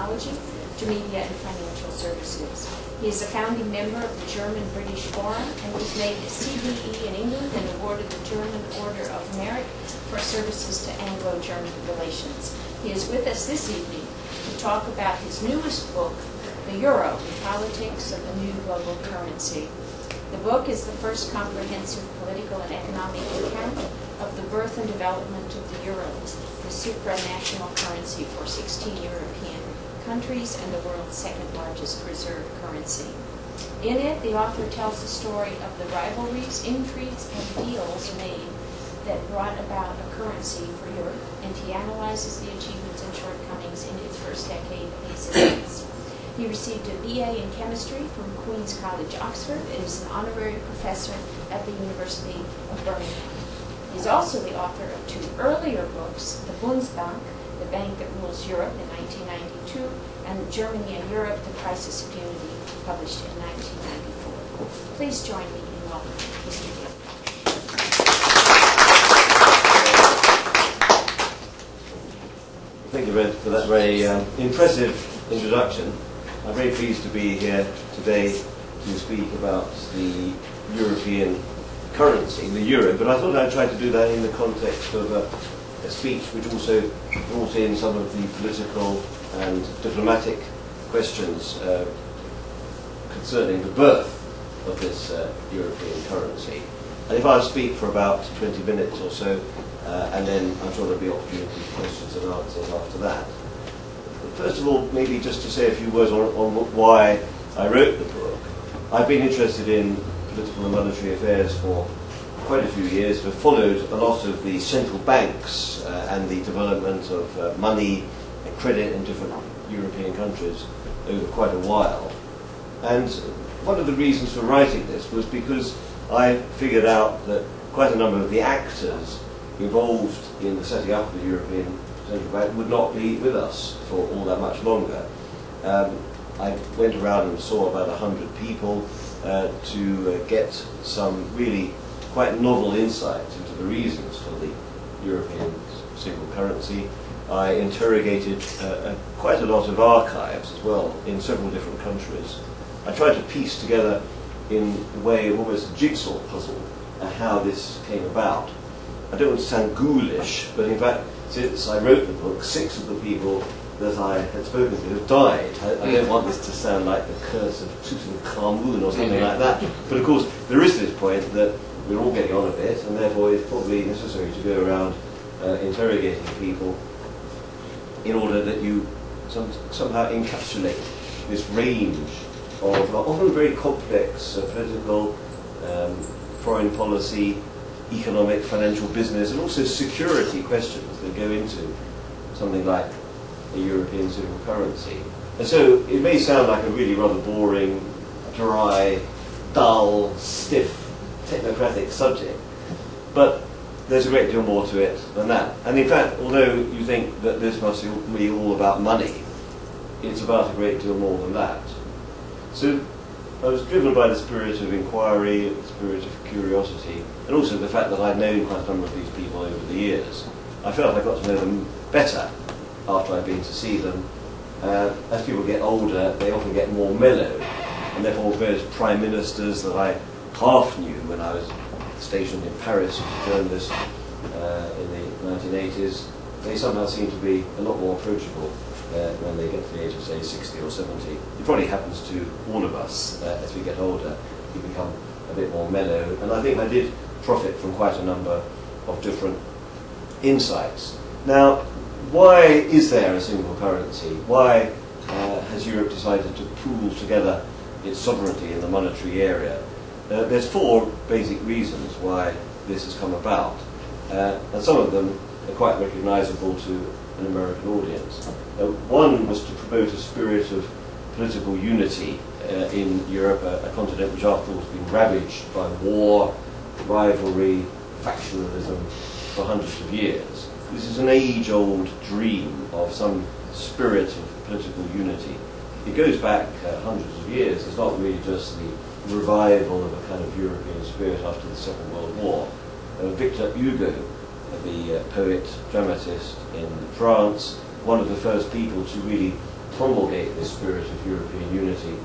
technology to media and financial services. He is a founding member of the German-British Forum and was made a CBE in England and awarded the German Order of Merit for services to Anglo-German relations. He is with us this evening to talk about his newest book, The Euro, the Politics of the New Global Currency. The book is the first comprehensive political and economic account of the birth and development of the euro, the supranational currency for 16 European countries and the world's second largest reserve currency. In it, the author tells the story of the rivalries, intrigues, and deals made that brought about a currency for Europe, and he analyzes the achievements and shortcomings in its first decade of existence. He received a BA in chemistry from Queen's College, Oxford, and is an honorary professor at the University of Birmingham. He's also the author of two earlier books, The Bundesbank, The Bank That Rules Europe in 1992, and Germany and Europe, The Crisis of Unity, published in 1994. Please join me in welcoming Mr. Gill. Thank you, Red, for that very impressive introduction. I'm very pleased to be here today to speak about the European currency, the euro, but I thought I'd try to do that in the context of a speech which also brought in some of the political and diplomatic questions concerning the birth of this European currency. And if I speak for about 20 minutes or so, and then I'm sure there'll be opportunity for questions and answers after that. First of all, maybe just to say a few words on why I wrote the book. I've been interested in political and monetary affairs for quite a few years. We've followed a lot of the central banks and the development of money and credit in different European countries over quite a while. And one of the reasons for writing this was because I figured out that quite a number of the actors involved in the setting up of the European Central Bank would not be with us for all that much longer. I went around and saw about 100 people to get some really quite novel insights into the reasons for the European single currency. I interrogated quite a lot of archives as well in several different countries. I tried to piece together in the way of almost a jigsaw puzzle how this came about. I don't want to sound ghoulish, but in fact, since I wrote the book, 6 of the people that I had spoken to have died. I don't want this to sound like the curse of Tutankhamun or something like that. But of course, there is this point that we're all getting on a bit, and therefore it's probably necessary to go around interrogating people in order that you somehow encapsulate this range of often very complex political, foreign policy, economic, financial, business, and also security questions that go into something like a European single currency. And so it may sound like a really rather boring, dry, dull, stiff, technocratic subject, but there's a great deal more to it than that. And in fact, although you think that this must be all about money, it's about a great deal more than that. So I was driven by the spirit of inquiry, the spirit of curiosity, and also the fact that I'd known quite a number of these people over the years. I felt I got to know them better after I'd been to see them. As people get older, they often get more mellow, and therefore various prime ministers that I half knew when I was stationed in Paris as a journalist in the 1980s, they somehow seem to be a lot more approachable when they get to the age of, say, 60 or 70. It probably happens to all of us as we get older. We become a bit more mellow, and I think I did profit from quite a number of different insights. Now, why is there a single currency? Why has Europe decided to pool together its sovereignty in the monetary area? There's 4 basic reasons why this has come about, and some of them are quite recognizable to an American audience. One was to promote a spirit of political unity in Europe, a continent which after all has been ravaged by war, rivalry, factionalism for hundreds of years. This is an age-old dream of some spirit of political unity. It goes back hundreds of years. It's not really just the revival of a kind of European spirit after the Second World War. Victor Hugo, the poet, dramatist in France, one of the first people to really promulgate this spirit of European unity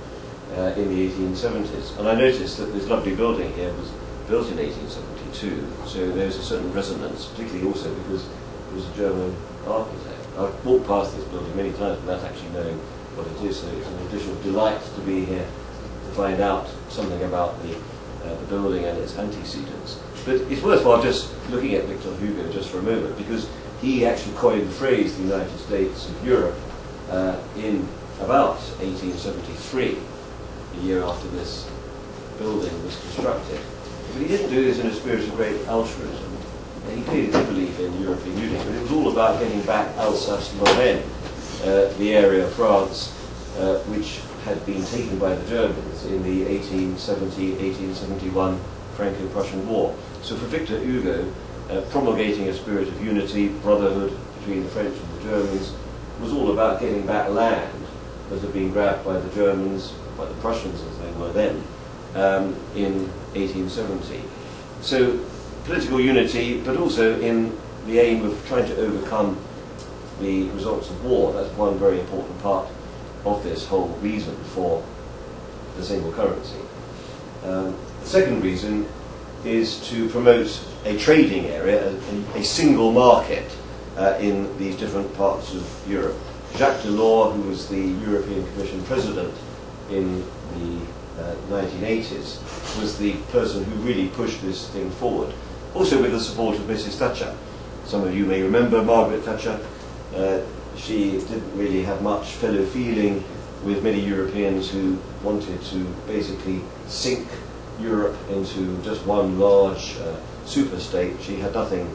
in the 1870s. And I noticed that this lovely building here was built in 1872, so there's a certain resonance, particularly also because it was a German architect. I've walked past this building many times without actually knowing what it is, so it's an additional delight to be here to find out something about the building and its antecedents. But it's worthwhile just looking at Victor Hugo just for a moment, because he actually coined the phrase the United States of Europe in about 1873, a year after this building was constructed. But he didn't do this in a spirit of great altruism. He clearly did believe in European unity, but it was all about getting back Alsace-Lorraine, the area of France which had been taken by the Germans in the 1870-1871 Franco-Prussian War. So for Victor Hugo, promulgating a spirit of unity, brotherhood between the French and the Germans, was all about getting back land that had been grabbed by the Germans, by the Prussians as they were then, in 1870. So political unity, but also in the aim of trying to overcome the results of war. That's one very important part of this whole reason for the single currency. The second reason is to promote a trading area, a single market in these different parts of Europe. Jacques Delors, who was the European Commission President in the 1980s, was the person who really pushed this thing forward, also with the support of Mrs. Thatcher. Some of you may remember Margaret Thatcher. She didn't really have much fellow feeling with many Europeans who wanted to basically sink Europe into just one large super-state. She had nothing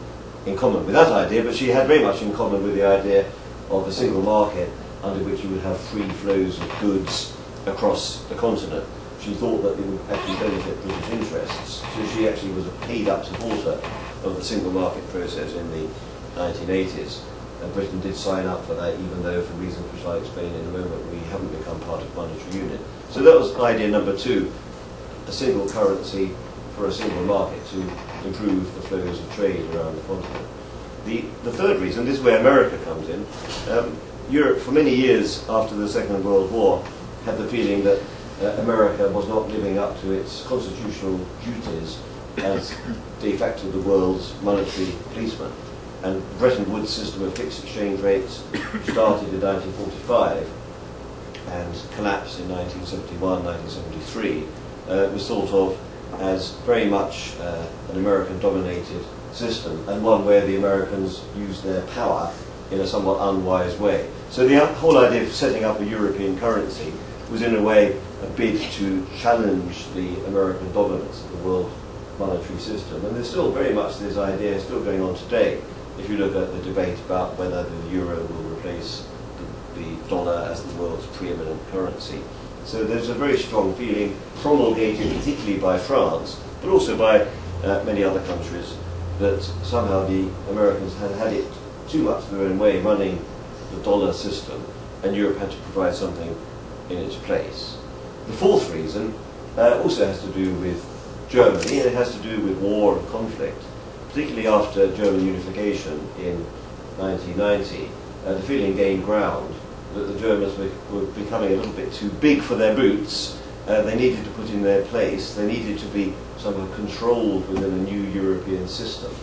in common with that idea, but she had very much in common with the idea of a single market under which you would have free flows of goods across the continent. She thought that it would actually benefit British interests, so she actually was a paid-up supporter of the single market process in the 1980s. And Britain did sign up for that, even though, for reasons which I'll explain in a moment, we haven't become part of monetary unit. So that was idea number two, a single currency for a single market to improve the flows of trade around the continent. The third reason, this is where America comes in. Europe, for many years after the Second World War, had the feeling that America was not living up to its constitutional duties as de facto the world's monetary policeman. And the Bretton Woods system of fixed exchange rates started in 1945 and collapsed in 1971, 1973, was thought of as very much an American-dominated system, and one where the Americans used their power in a somewhat unwise way. So the whole idea of setting up a European currency was in a way a bid to challenge the American dominance of the world monetary system. And there's still very much this idea still going on today, if you look at the debate about whether the euro will replace the dollar as the world's preeminent currency. So there's a very strong feeling promulgated particularly by France, but also by many other countries, that somehow the Americans had it too much their own way running the dollar system, and Europe had to provide something in its place. The fourth reason also has to do with Germany, and it has to do with war and conflict. Particularly after German unification in 1990, the feeling gained ground that the Germans were becoming a little bit too big for their boots. They needed to put in their place. They needed to be somehow controlled within a new European system.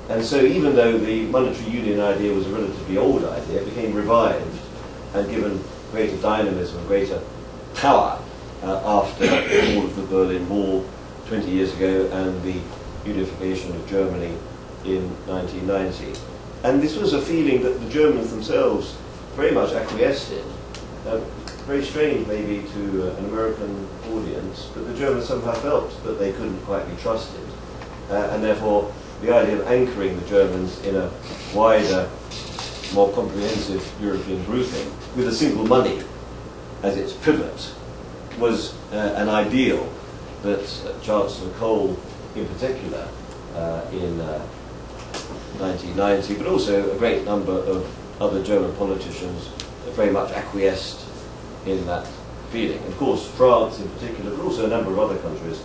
And so even though the monetary union idea was a relatively old idea, it became revived and given greater dynamism, greater power after all of the Berlin Wall 20 years ago and the unification of Germany in 1990. And this was a feeling that the Germans themselves very much acquiesced in. Very strange maybe to an American audience, but the Germans somehow felt that they couldn't quite be trusted. And therefore the idea of anchoring the Germans in a wider, more comprehensive European grouping with a single money as its pivot was an ideal that Chancellor Kohl in particular in 1990, but also a great number of other German politicians very much acquiesced in that feeling. Of course, France in particular, but also a number of other countries,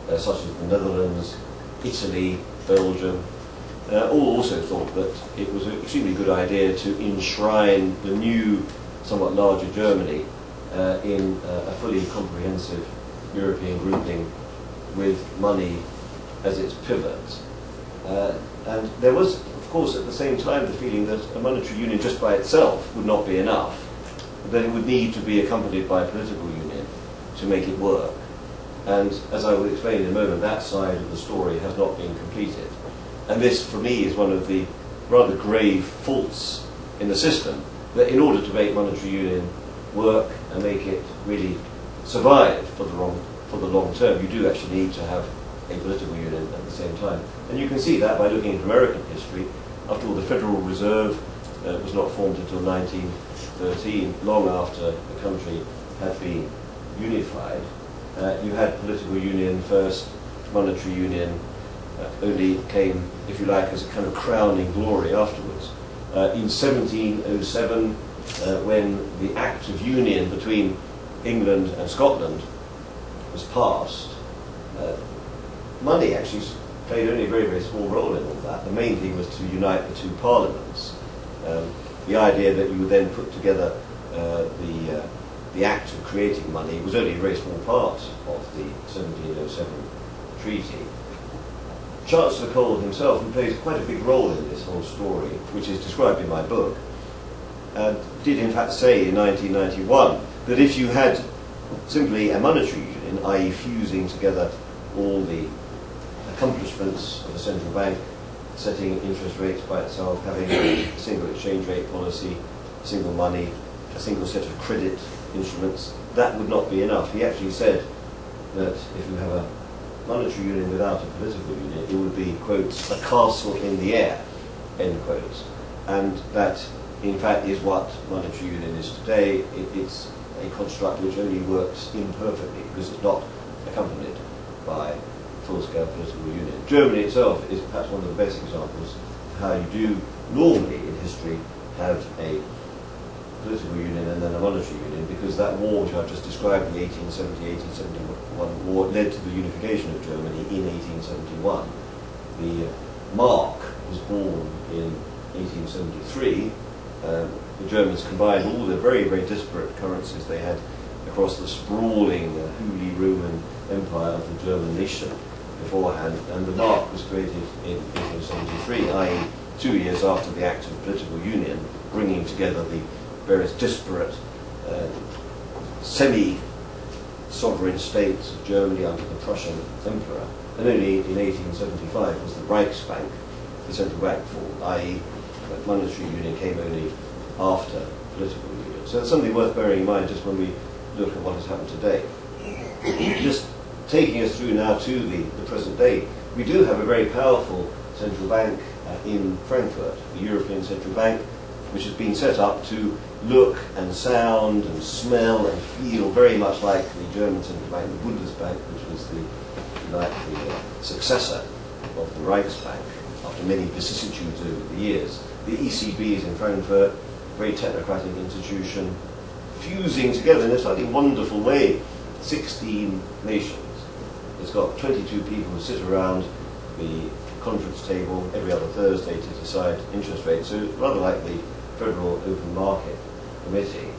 such as the Netherlands, Italy, Belgium, all also thought that it was an extremely good idea to enshrine the new somewhat larger Germany in a fully comprehensive European grouping with money as its pivot. And there was, of course, at the same time the feeling that a monetary union just by itself would not be enough, that it would need to be accompanied by a political union to make it work. And as I will explain in a moment, that side of the story has not been completed. And this, for me, is one of the rather grave faults in the system, that in order to make monetary union work and make it really survive for the long term, you do actually need to have a political union at the same time. And you can see that by looking at American history. After all, the Federal Reserve was not formed until 1913, long after the country had been unified. You had political union first, monetary union only came, if you like, as a kind of crowning glory afterwards. In 1707, when the Act of Union between England and Scotland was passed, money actually played only a very, very small role in all that. The main thing was to unite the two parliaments. The idea that you would then put together the act of creating money was only a very small part of the 1707 treaty. Chancellor Cole himself, who plays quite a big role in this whole story, which is described in my book, did in fact say in 1991 that if you had simply a monetary union, i.e. fusing together all the accomplishments of a central bank, setting interest rates by itself, having a single exchange rate policy, single money, a single set of credit instruments, that would not be enough. He actually said that if you have a monetary union without a political union, it would be, quote, a castle in the air, end quotes. And that, in fact, is what monetary union is today. It's a construct which only works imperfectly because it's not accompanied by full-scale political union. Germany itself is perhaps one of the best examples of how you do normally in history have a political union and then a monetary union, because that war which I've just described, the 1870-1871 war, led to the unification of Germany in 1871. The Mark was born in 1873. The Germans combined all the very, very disparate currencies they had across the sprawling Holy Roman Empire of the German nation beforehand, and the Mark was created in 1873, i.e. 2 years after the Act of Political Union, bringing together the various disparate semi-sovereign states of Germany under the Prussian Emperor. And only in 1875 was the Reichsbank, the central bank, formed, i.e. that monetary union came only after political union. So that's something worth bearing in mind just when we look at what has happened today. Just taking us through now to the present day, we do have a very powerful central bank in Frankfurt, the European Central Bank, which has been set up to look and sound and smell and feel very much like the German central bank, the Bundesbank, which was the successor of the Reichsbank after many vicissitudes over the years. The ECB is in Frankfurt, very technocratic institution, fusing together in a slightly wonderful way 16 nations. It's got 22 people who sit around the conference table every other Thursday to decide interest rates, so it's rather like the Federal Open Market Committee.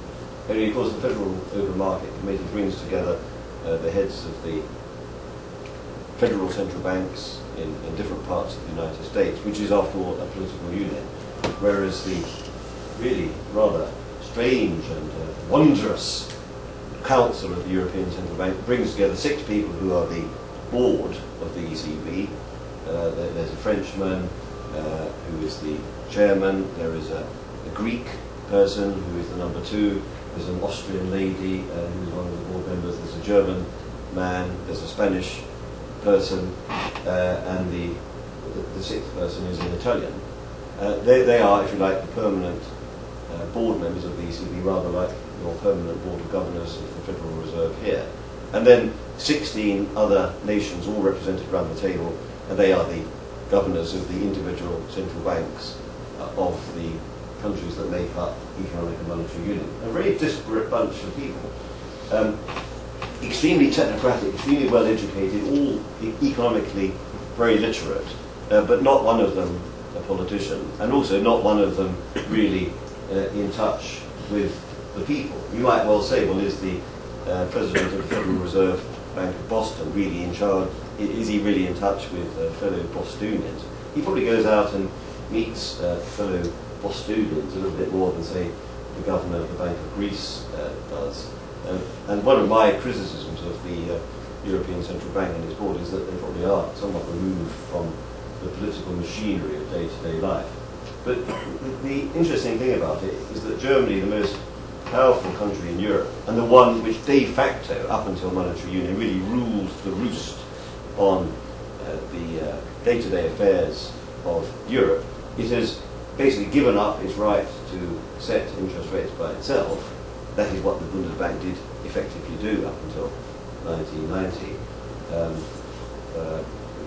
Only, of course, the Federal Open Market Committee brings together the heads of the federal central banks in different parts of the United States, which is, after all, a political union. Whereas the really rather strange and wondrous Council of the European Central Bank brings together 6 people who are the board of the ECB. There's a Frenchman who is the chairman, there is a Greek person who is the number 2, there's an Austrian lady who is one of the board members, there's a German man, there's a Spanish person, and the 6th person is an Italian. They are, if you like, the permanent board members of the ECB, rather like your permanent board of governors of the Federal Reserve here. And then 16 other nations all represented around the table, and they are the governors of the individual central banks of the countries that make up economic and monetary union. A very disparate bunch of people. Extremely technocratic, extremely well educated, all economically very literate, but not one of them a politician, and also not one of them really in touch with the people. You might well say, well, is the President of the Federal Reserve Bank of Boston really in charge? Is he really in touch with fellow Bostonians? He probably goes out and meets fellow Bostonians a little bit more than, say, the governor of the Bank of Greece does. And one of my criticisms of the European Central Bank and its board is that they probably are somewhat removed from the political machinery of day-to-day life. But the interesting thing about it is that Germany, the most powerful country in Europe, and the one which de facto, up until monetary union, really ruled the roost on the day-to-day affairs of Europe, it has basically given up its right to set interest rates by itself. That is what the Bundesbank did effectively do up until 1990.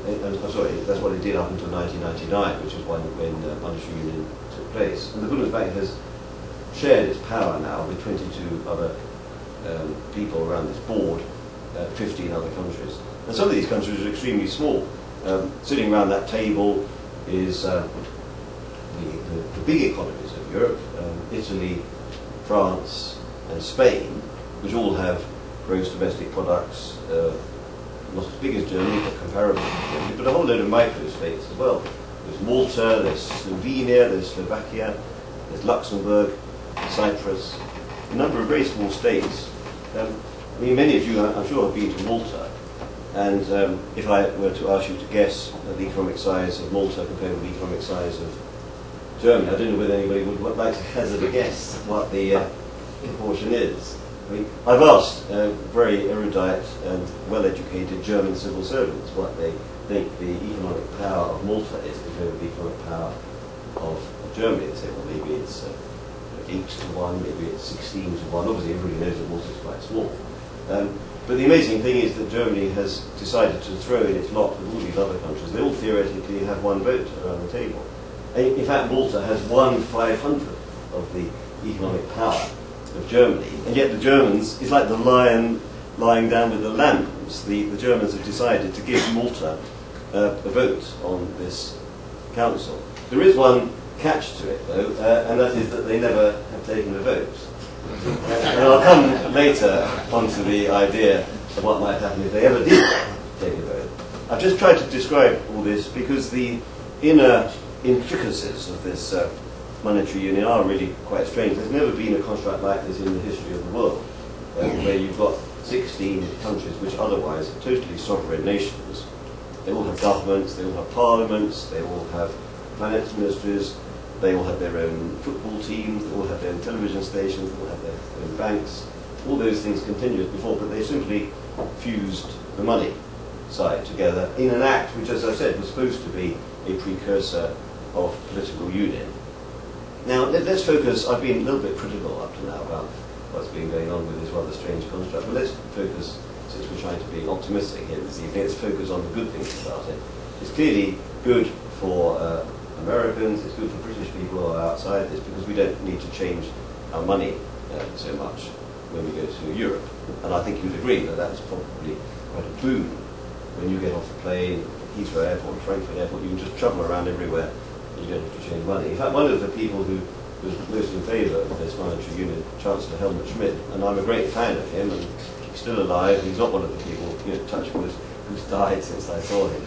I'm sorry, that's what it did up until 1999, which is when monetary union took place. And the Bundesbank has shared its power now with 22 other people around this board, 15 other countries. And some of these countries are extremely small. Sitting around that table is the big economies of Europe, Italy, France, and Spain, which all have gross domestic products not as big as Germany, but comparable to Germany, but a whole load of micro-states as well. There's Malta, there's Slovenia, there's Slovakia, there's Luxembourg, Cyprus, a number of very small states. I mean, many of you, I'm sure, have been to Malta, and if I were to ask you to guess the economic size of Malta compared with the economic size of Germany, I don't know whether anybody would like to hazard a guess what the proportion is. I mean, I've asked very erudite and well-educated German civil servants what they think the economic power of Malta is compared with the economic power of Germany. They say, well, maybe it's 8 to 1, maybe it's 16 to 1. Obviously, everybody knows that Malta is quite small. But the amazing thing is that Germany has decided to throw in its lot with all these other countries. They all theoretically have one vote around the table. In fact, Malta has 1/500 of the economic power of Germany, and yet the Germans, it's like the lion lying down with the lambs. The Germans have decided to give Malta a vote on this council. There is one catch to it, though, and that is that they never have taken a vote. And I'll come later onto the idea of what might happen if they ever did take a vote. I've just tried to describe all this because the inner intricacies of this monetary union are really quite strange. There's never been a construct like this in the history of the world, where you've got 16 countries which otherwise are totally sovereign nations. They all have governments, they all have parliaments, they all have finance ministries, they all have their own football teams, they all have their own television stations, they all have their own banks. All those things continued as before, but they simply fused the money side together in an act which, as I said, was supposed to be a precursor of political union. Now, let's focus. I've been a little bit critical up to now about what's been going on with this rather strange construct, but let's focus, since we're trying to be optimistic here this evening, let's focus on the good things about it. It's clearly good for Americans, it's good for British people who are outside this, because we don't need to change our money so much when we go to Europe. And I think you'd agree that that's probably quite a boon. When you get off the plane, Heathrow Airport, Frankfurt Airport, you can just travel around everywhere. You don't have to change money. In fact, one of the people who was most in favour of this monetary union, Chancellor Helmut Schmidt, and I'm a great fan of him, and he's still alive. He's not one of the people, touch wood, who's died since I saw him.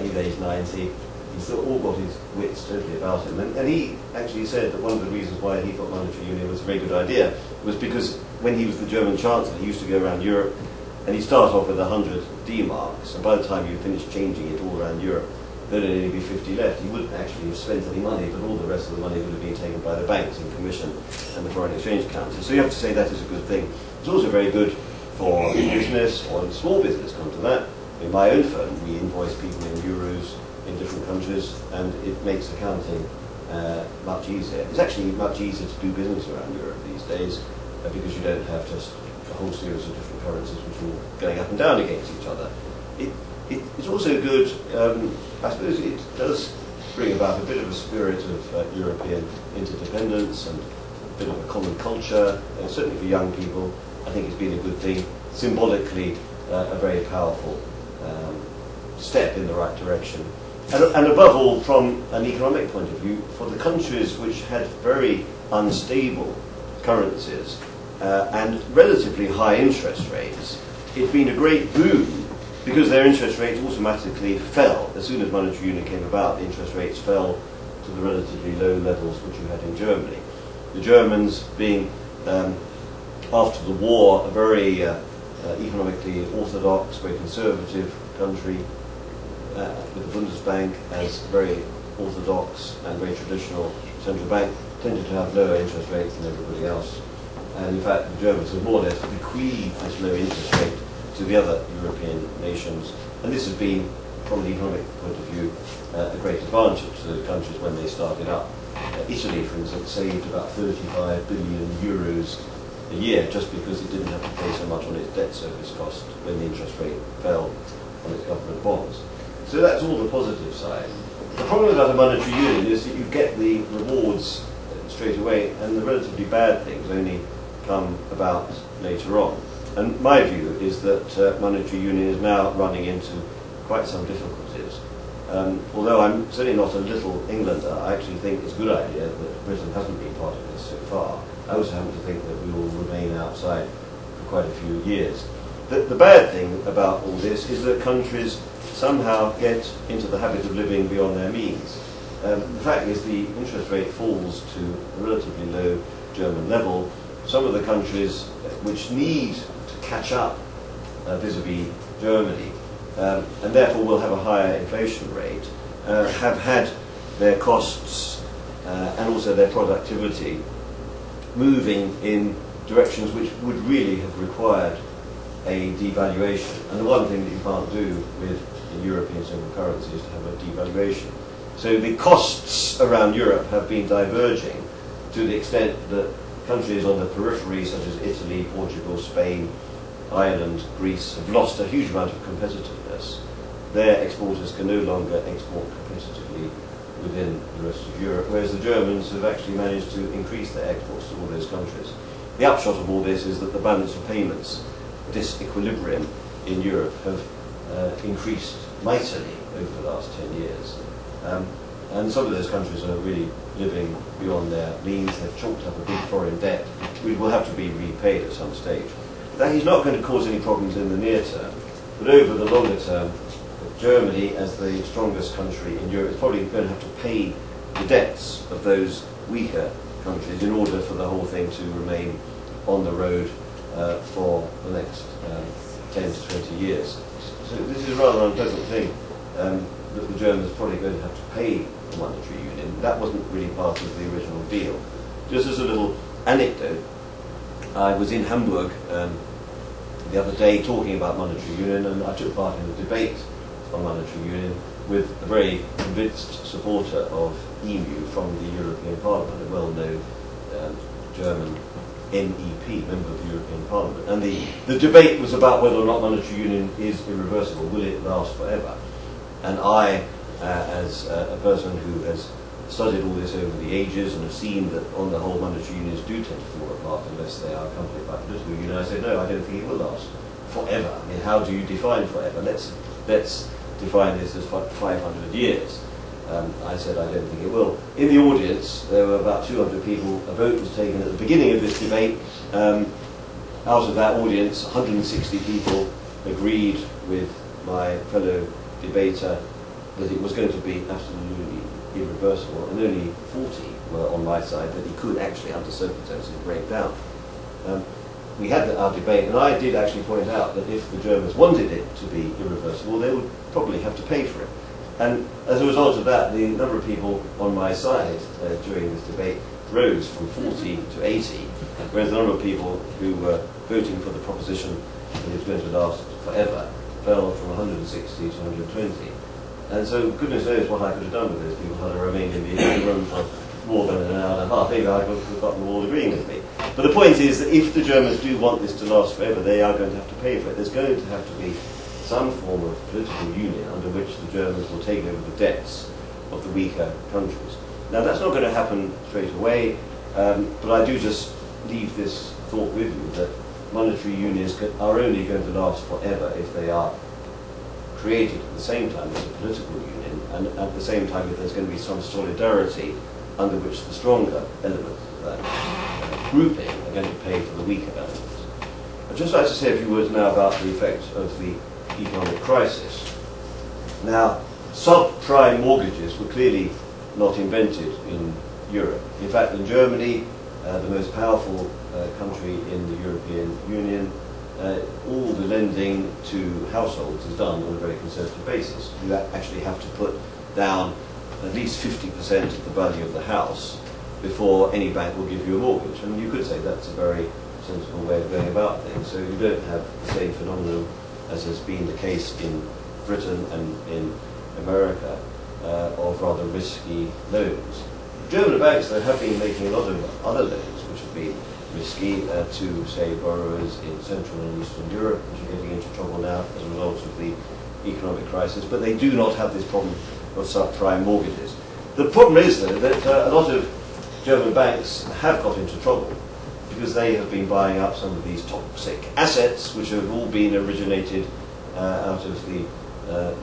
He's aged 90. He's all got his wits totally about him. And he actually said that one of the reasons why he thought monetary union was a very good idea was because when he was the German Chancellor, he used to go around Europe, and he'd start off with 100 D-marks, and by the time you finished changing it all around Europe, there'd only be 50 left. He wouldn't actually have spent any money, but all the rest of the money would have been taken by the banks in commission and the Foreign Exchange Council. So you have to say that is a good thing. It's also very good for business, or small business, come to that. In my own firm, we invoice people in euros in different countries, and it makes accounting much easier. It's actually much easier to do business around Europe these days, because you don't have just a whole series of different currencies which are all going up and down against each other. It's also good, I suppose it does bring about a bit of a spirit of European interdependence and a bit of a common culture, certainly for young people. I think it's been a good thing, symbolically a very powerful step in the right direction. And above all, from an economic point of view, for the countries which had very unstable currencies and relatively high interest rates, it's been a great boon because their interest rates automatically fell. As soon as monetary union came about, the interest rates fell to the relatively low levels which you had in Germany. The Germans being, after the war, a very economically orthodox, very conservative country, with the Bundesbank as very orthodox and very traditional central bank, tended to have lower interest rates than everybody else. And in fact, the Germans have more or less bequeathed this low interest rate to the other European nations. And this has been, from the economic point of view, a great advantage to those countries when they started up. Italy, for instance, saved about 35 billion euros a year just because it didn't have to pay so much on its debt service cost when the interest rate fell on its government bonds. So that's all the positive side. The problem about a monetary union is that you get the rewards straight away, and the relatively bad things only come about later on. And my view is that monetary union is now running into quite some difficulties. Although I'm certainly not a little Englander, I actually think it's a good idea that Britain hasn't been part of this so far. I also happen to think that we will remain outside for quite a few years. The bad thing about all this is that countries somehow get into the habit of living beyond their means. The fact is the interest rate falls to a relatively low German level. Some of the countries which need to catch up vis-à-vis Germany, and therefore will have a higher inflation rate, have had their costs and also their productivity moving in directions which would really have required a devaluation. And the one thing that you can't do with the European single currency is to have a devaluation. So the costs around Europe have been diverging to the extent that countries on the periphery, such as Italy, Portugal, Spain, Ireland, Greece, have lost a huge amount of competitiveness. Their exporters can no longer export competitively within the rest of Europe, whereas the Germans have actually managed to increase their exports to all those countries. The upshot of all this is that the balance of payments, disequilibrium in Europe, have increased mightily over the last 10 years. And some of those countries are really living beyond their means. They've chalked up a big foreign debt, which will have to be repaid at some stage. That is not going to cause any problems in the near term, but over the longer term, Germany, as the strongest country in Europe, is probably going to have to pay the debts of those weaker countries in order for the whole thing to remain on the road for the next 10 to 20 years. So this is a rather unpleasant thing that the Germans are probably going to have to pay the monetary union. That wasn't really part of the original deal. Just as a little anecdote, I was in Hamburg the other day talking about monetary union, and I took part in a debate on monetary union with a very convinced supporter of EMU from the European Parliament, a well-known German MEP, member of the European Parliament. And the debate was about whether or not monetary union is irreversible. Will it last forever? And I, as a person who has studied all this over the ages and have seen that on the whole monetary unions do tend to fall apart unless they are accompanied by political union, I said, no, I don't think it will last forever. I mean, how do you define forever? Let's define this as 500 years. I said I don't think it will. In the audience, there were about 200 people. A vote was taken at the beginning of this debate. Out of that audience, 160 people agreed with my fellow debater that it was going to be absolutely irreversible, and only 40 were on my side that it could actually, under circumstances, break down. We had our debate, and I did actually point out that if the Germans wanted it to be irreversible, they would probably have to pay for it. And as a result of that, the number of people on my side during this debate rose from 40 to 80, whereas the number of people who were voting for the proposition that it was going to last forever fell from 160 to 120. And so goodness knows what I could have done with those people had I remained in the room for more than an hour and a half. Maybe I would have gotten them all agreeing with me. But the point is that if the Germans do want this to last forever, they are going to have to pay for it. There's going to have to be some form of political union under which the Germans will take over the debts of the weaker countries. Now that's not going to happen straight away, but I do just leave this thought with you that monetary unions are only going to last forever if they are created at the same time as a political union, and at the same time if there's going to be some solidarity under which the stronger elements of that grouping are going to pay for the weaker elements. I'd just like to say a few words now about the effects of the economic crisis. Now, subprime mortgages were clearly not invented in Europe. In fact, in Germany, the most powerful country in the European Union, all the lending to households is done on a very conservative basis. You actually have to put down at least 50% of the value of the house before any bank will give you a mortgage. And you could say that's a very sensible way of going about things. So you don't have the same phenomenon as has been the case in Britain and in America of rather risky loans. German banks, though, have been making a lot of other loans which have been risky to, say, borrowers in Central and Eastern Europe, which are getting into trouble now as a result of the economic crisis, but they do not have this problem of subprime mortgages. The problem is, though, that a lot of German banks have got into trouble because they have been buying up some of these toxic assets which have all been originated out of the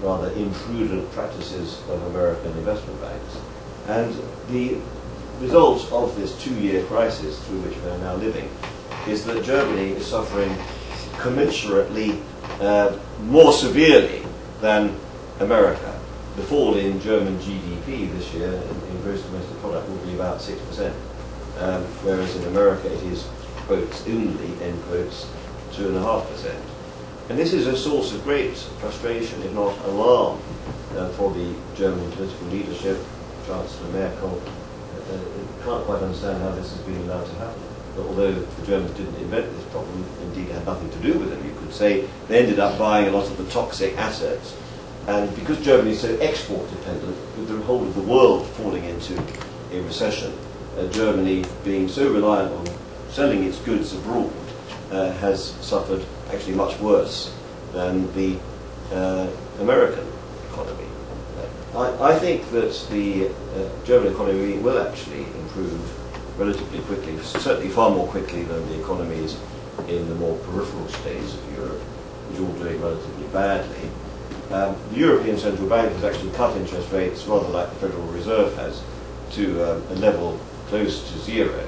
rather imprudent practices of American investment banks. And the result of this 2-year crisis through which we are now living is that Germany is suffering commensurately more severely than America. The fall in German GDP this year in gross domestic product will be about 6%, whereas in America it is, quotes, only, end quotes, 2.5%. And this is a source of great frustration, if not alarm, for the German political leadership. Chancellor Merkel can't quite understand how this has been allowed to happen. But although the Germans didn't invent this problem, indeed it had nothing to do with them, you could say, they ended up buying a lot of the toxic assets. And because Germany is so export dependent, with the whole of the world falling into a recession, Germany being so reliant on selling its goods abroad has suffered actually much worse than the American economy. I think that the German economy will actually improve relatively quickly, certainly far more quickly than the economies in the more peripheral states of Europe, which are all doing relatively badly. The European Central Bank has actually cut interest rates, rather like the Federal Reserve has, to a level close to zero.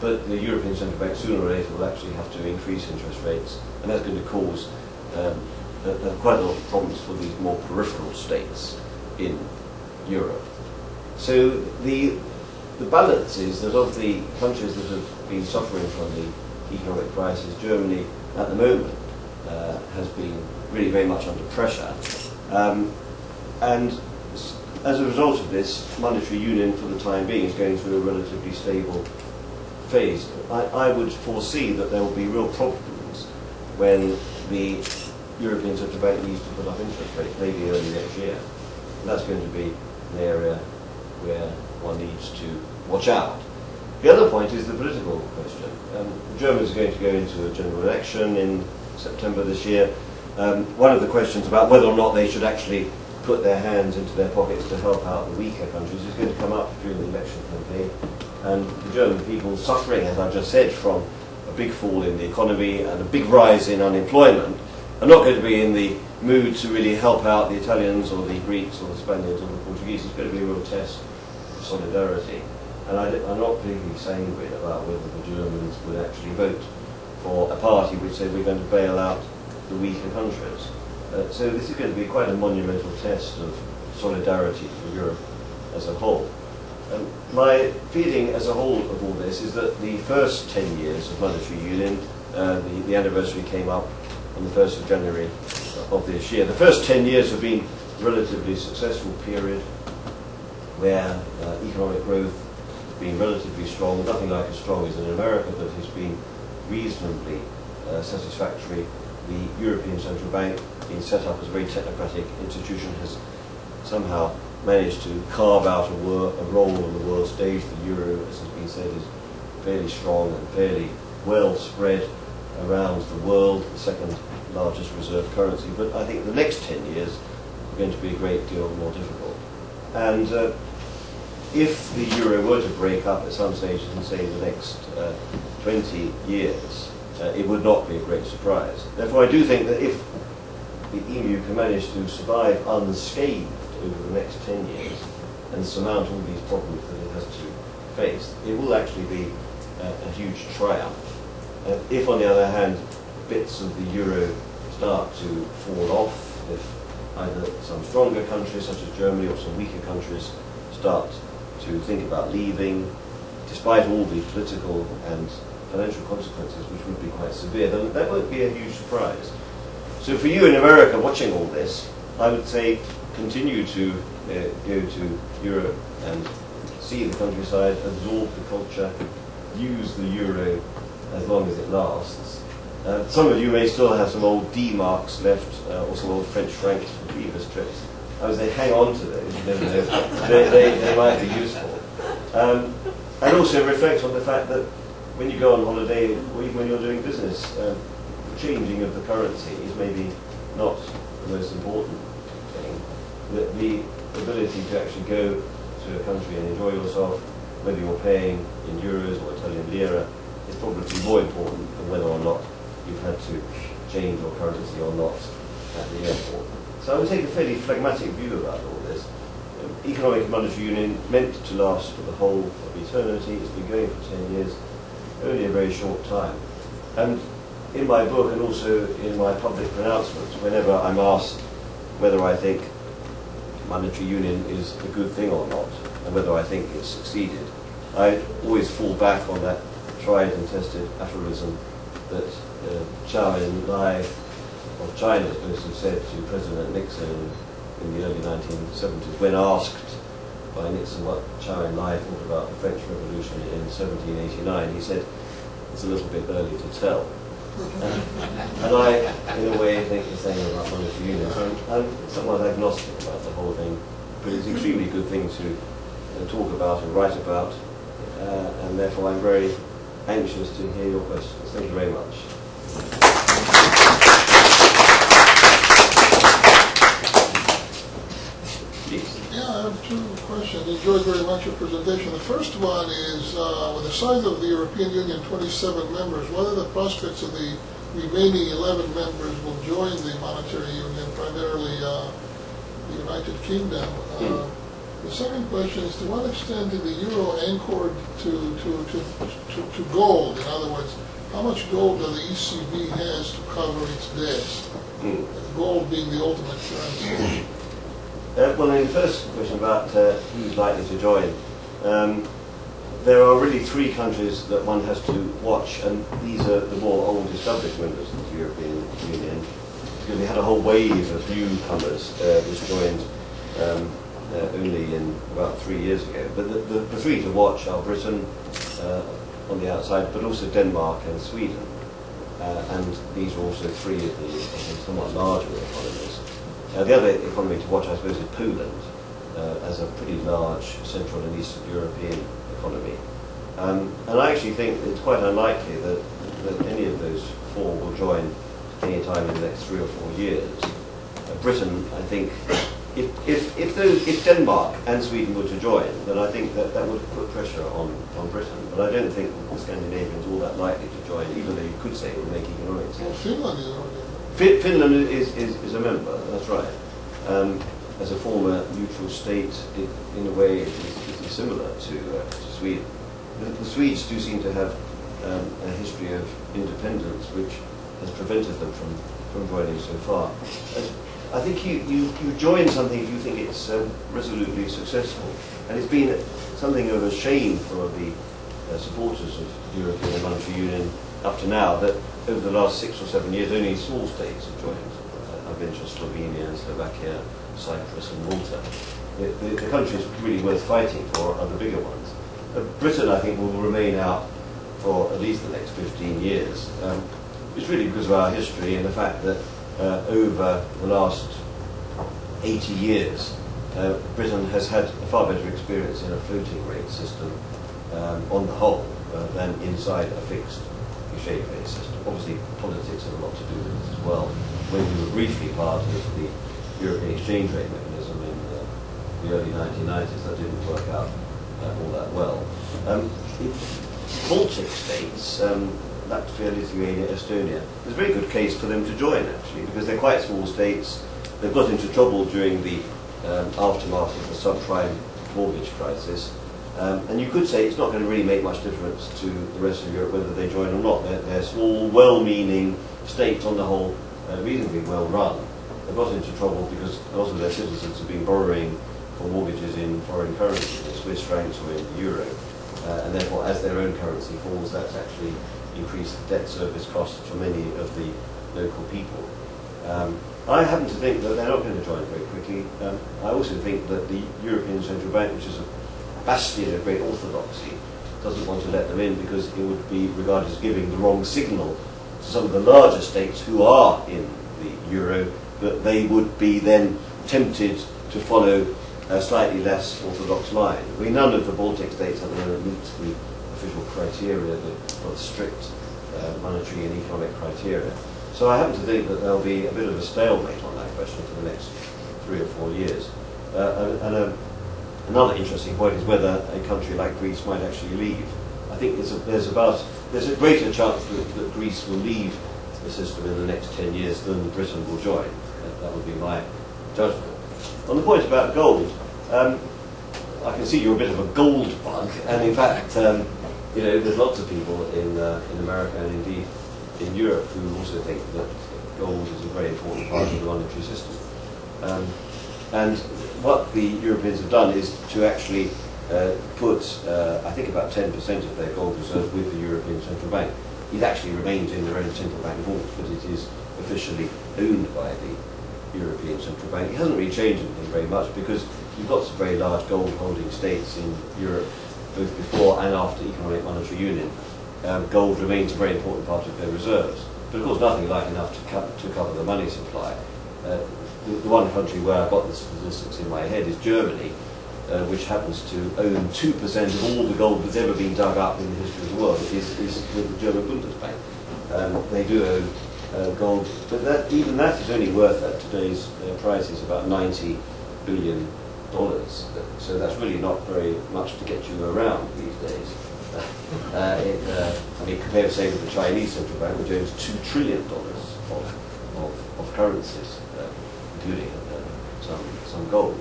But the European Central Bank sooner or later will actually have to increase interest rates, and that's going to cause quite a lot of problems for these more peripheral states in Europe. So the balance is that of the countries that have been suffering from the economic crisis, Germany at the moment has been really very much under pressure. And as a result of this, monetary union for the time being is going through a relatively stable phase. I would foresee that there will be real problems when the European Central Bank needs to put up interest rates, maybe early next year. And that's going to be an area where one needs to watch out. The other point is the political question. The Germans are going to go into a general election in September this year. One of the questions about whether or not they should actually put their hands into their pockets to help out the weaker countries is going to come up during the election campaign. And the German people suffering, as I just said, from a big fall in the economy and a big rise in unemployment are not going to be in the mood to really help out the Italians or the Greeks or the Spaniards or the Portuguese. It's going to be a real test of solidarity. And I'm not particularly sanguine about whether the Germans would actually vote for a party which said we're going to bail out the weaker countries. So this is going to be quite a monumental test of solidarity for Europe as a whole. My feeling as a whole of all this is that the first 10 years of monetary union, the anniversary came up on the 1st of January of this year. The first 10 years have been a relatively successful period where economic growth has been relatively strong, nothing like as strong as in America, but has been reasonably satisfactory. The European Central Bank, being set up as a very technocratic institution, has somehow managed to carve out a role on the world stage. The euro, as has been said, is fairly strong and fairly well spread around the world, the second largest reserve currency. But I think the next 10 years are going to be a great deal more difficult. And if the euro were to break up at some stage in, say, the next 20 years, it would not be a great surprise. Therefore, I do think that if the EU can manage to survive unscathed over the next 10 years and surmount all these problems that it has to face, it will actually be a huge triumph. If, on the other hand, bits of the euro start to fall off, if either some stronger countries such as Germany or some weaker countries start to think about leaving, despite all the political and financial consequences, which would be quite severe, then that won't be a huge surprise. So for you in America watching all this, I would say continue to go to Europe and see the countryside, absorb the culture, use the euro as long as it lasts. Some of you may still have some old D marks left, or some old French francs from previous trips. I would say hang on to those, you never know, they might be useful. And also reflect on the fact that when you go on holiday, or even when you're doing business, the changing of the currency is maybe not the most important thing. That the ability to actually go to a country and enjoy yourself, whether you're paying in euros or Italian lira, is probably more important than whether or not you've had to change your currency or not at the airport. So I would take a fairly phlegmatic view about all this. Economic and monetary union meant to last for the whole of eternity. It's been going for 10 years, only a very short time. And in my book and also in my public pronouncements, whenever I'm asked whether I think monetary union is a good thing or not, and whether I think it's succeeded, I always fall back on that tried and tested aphorism that Zhou Enlai of China is supposed to have said to President Nixon in the early 1970s, when asked by Nixon what Zhou Enlai thought about the French Revolution in 1789, he said, "It's a little bit early to tell." And I, in a way, think the same about monetary union. I'm somewhat agnostic about the whole thing, but it's an extremely good thing to talk about and write about, and therefore I'm very anxious to hear your questions. Thank you very much. Please. Yeah, I have two questions. Enjoyed very much your presentation. The first one is, with the size of the European Union, 27 members, what are the prospects of the remaining 11 members will join the monetary union, primarily the United Kingdom? The second question is, to what extent is the euro anchored to gold? In other words, how much gold does the ECB has to cover its debts? Gold being the ultimate currency. Well, in the first question about who's likely to join, there are really three countries that one has to watch, and these are the more old established members of the European Union, because we had a whole wave of newcomers which joined only in about 3 years ago. But the three to watch are Britain on the outside, but also Denmark and Sweden. And these are also three of the somewhat larger economies. The other economy to watch, I suppose, is Poland, as a pretty large Central and Eastern European economy. And I actually think it's quite unlikely that any of those four will join any time in the next 3 or 4 years. Britain, I think, if Denmark and Sweden were to join, then I think that would put pressure on Britain. But I don't think the Scandinavians are all that likely to join, even though you could say it would make economic sense. Finland is already. Finland is a member, that's right. As a former neutral state, in a way, it is similar to Sweden. The Swedes do seem to have a history of independence which has prevented them from joining so far. I think you join something if you think it's resolutely successful. And it's been something of a shame for the supporters of the European Monetary Union up to now that over the last 6 or 7 years only small states have joined. I've mentioned Slovenia and Slovakia, Cyprus and Malta. The countries really worth fighting for are the bigger ones. Britain, I think, will remain out for at least the next 15 years. It's really because of our history and the fact that over the last 80 years, Britain has had a far better experience in a floating rate system on the whole than inside a fixed exchange rate system. Obviously, politics have a lot to do with this as well. When we were briefly part of the European exchange rate mechanism in the early 1990s, that didn't work out all that well. Baltic states, Latvia, Lithuania, Estonia, there's a very good case for them to join, actually, because they're quite small states. They've got into trouble during the aftermath of the subprime mortgage crisis. And you could say it's not going to really make much difference to the rest of Europe whether they join or not. They're small, well-meaning states on the whole, reasonably well run. They got into trouble because a lot of their citizens have been borrowing for mortgages in foreign currency, in Swiss francs or in the euro. And therefore, as their own currency falls, that's actually increased the debt service costs for many of the local people. I happen to think that they're not going to join very quickly. I also think that the European Central Bank, which is a bastion of great orthodoxy, doesn't want to let them in because it would be regarded as giving the wrong signal to some of the larger states who are in the euro, that they would be then tempted to follow a slightly less orthodox line. I mean, none of the Baltic states at the moment meet the official criteria, the strict monetary and economic criteria. So I happen to think that there'll be a bit of a stalemate on that question for the next 3 or 4 years. Another interesting point is whether a country like Greece might actually leave. I think there's a greater chance that Greece will leave the system in the next 10 years than Britain will join. That would be my judgment. On the point about gold, I can see you're a bit of a gold bug, and in fact, there's lots of people in America and indeed in Europe who also think that gold is a very important part of the monetary system. And what the Europeans have done is to actually put, I think, about 10% of their gold reserve with the European Central Bank. It actually remains in their own central bank vault, but it is officially owned by the European Central Bank. It hasn't really changed anything very much because you've got some very large gold holding states in Europe, both before and after Economic Monetary Union. Gold remains a very important part of their reserves, but of course nothing like enough to cover the money supply. The one country where I've got the statistics in my head is Germany, which happens to own 2% of all the gold that's ever been dug up in the history of the world, is with the German Bundesbank. They do own gold, but even that is only worth at today's prices about $90 billion. So that's really not very much to get you around these days. Compared, say, with the Chinese Central Bank, which owns $2 trillion of currencies, including some gold.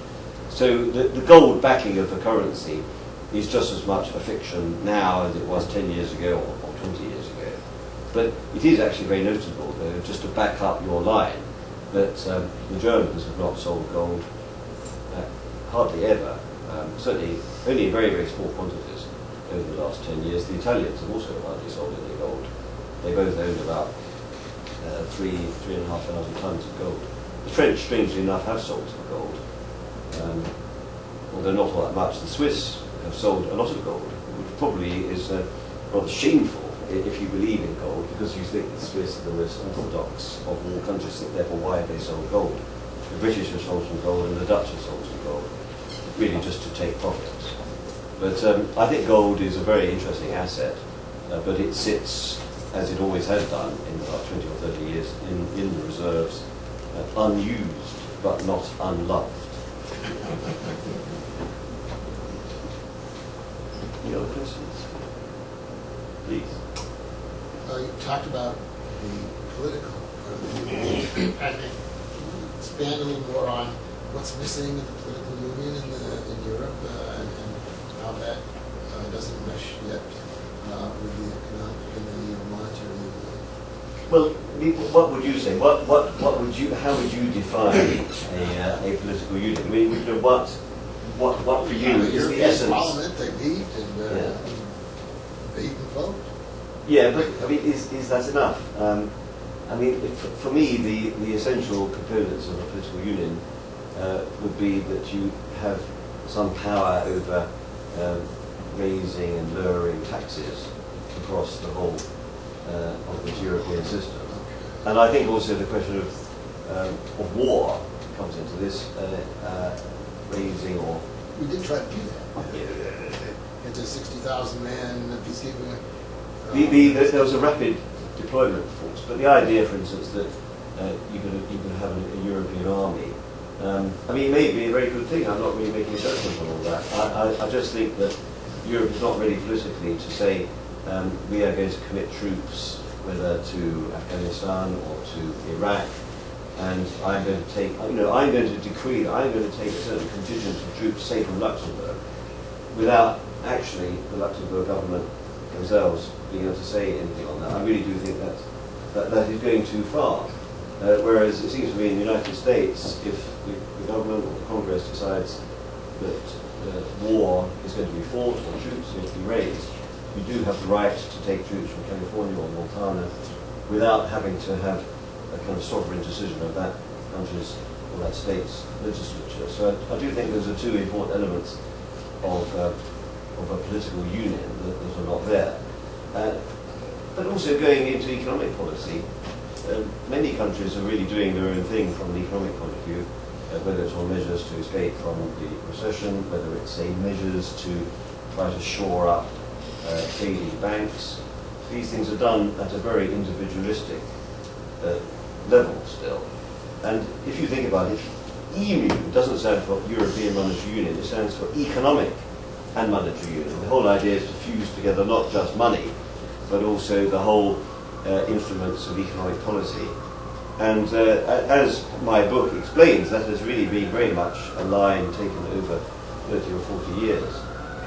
So the gold backing of the currency is just as much a fiction now as it was 10 years ago or 20 years ago. But it is actually very notable, though, just to back up your line, that the Germans have not sold gold hardly ever, certainly only in very, very small quantities over the last 10 years. The Italians have also hardly sold any gold. They both owned about 3,500 tons of gold. The French, strangely enough, have sold some gold, although not all that much. The Swiss have sold a lot of gold, which probably is rather shameful if you believe in gold, because you think the Swiss are the most orthodox of all countries, and therefore why have they sold gold? The British have sold some gold and the Dutch have sold some gold, really just to take profits. But I think gold is a very interesting asset, but it sits, as it always has done in the last 20 or 30 years, in the reserves, unused but not unloved. Any other questions? Please. You talked about the political part of the I think expand a little more on what's missing in the political union in Europe and how that doesn't mesh yet with the economic and the monetary union. Well, what would you say? What would you? How would you define a political union? I mean, what for you is the essence? Parliament, they meet and they even vote. Yeah, but I mean, is that enough? I mean, for me, the essential components of a political union would be that you have some power over raising and lowering taxes across the whole of this European system. And I think also the question of war comes into this, raising or... We did try to do that. Into 60,000 man peacekeeping. There was a rapid deployment force, but the idea, for instance, that you can have a European army, I mean, it may be a very good thing. I'm not really making a judgment on all that. I just think that Europe is not ready politically to say we are going to commit troops, whether to Afghanistan or to Iraq, and I'm going to take, I'm going to decree, I'm going to take a certain contingent of troops, say from Luxembourg, without actually the Luxembourg government themselves being able to say anything on that. I really do think that is going too far. Whereas it seems to me in the United States, if the government or the Congress decides that war is going to be fought or troops are going to be raised, you do have the right to take troops from California or Montana without having to have a kind of sovereign decision of that country's or that state's legislature. So I do think those are two important elements of a political union that are not there. But also going into economic policy, many countries are really doing their own thing from an economic point of view, whether it's on measures to escape from the recession, whether it's, say, measures to try to shore up failing banks. These things are done at a very individualistic level still. And if you think about it, EMU doesn't stand for European Monetary Union, it stands for Economic and Monetary Union. The whole idea is to fuse together not just money, but also the whole instruments of economic policy. And as my book explains, that has really been very much a line taken over 30 or 40 years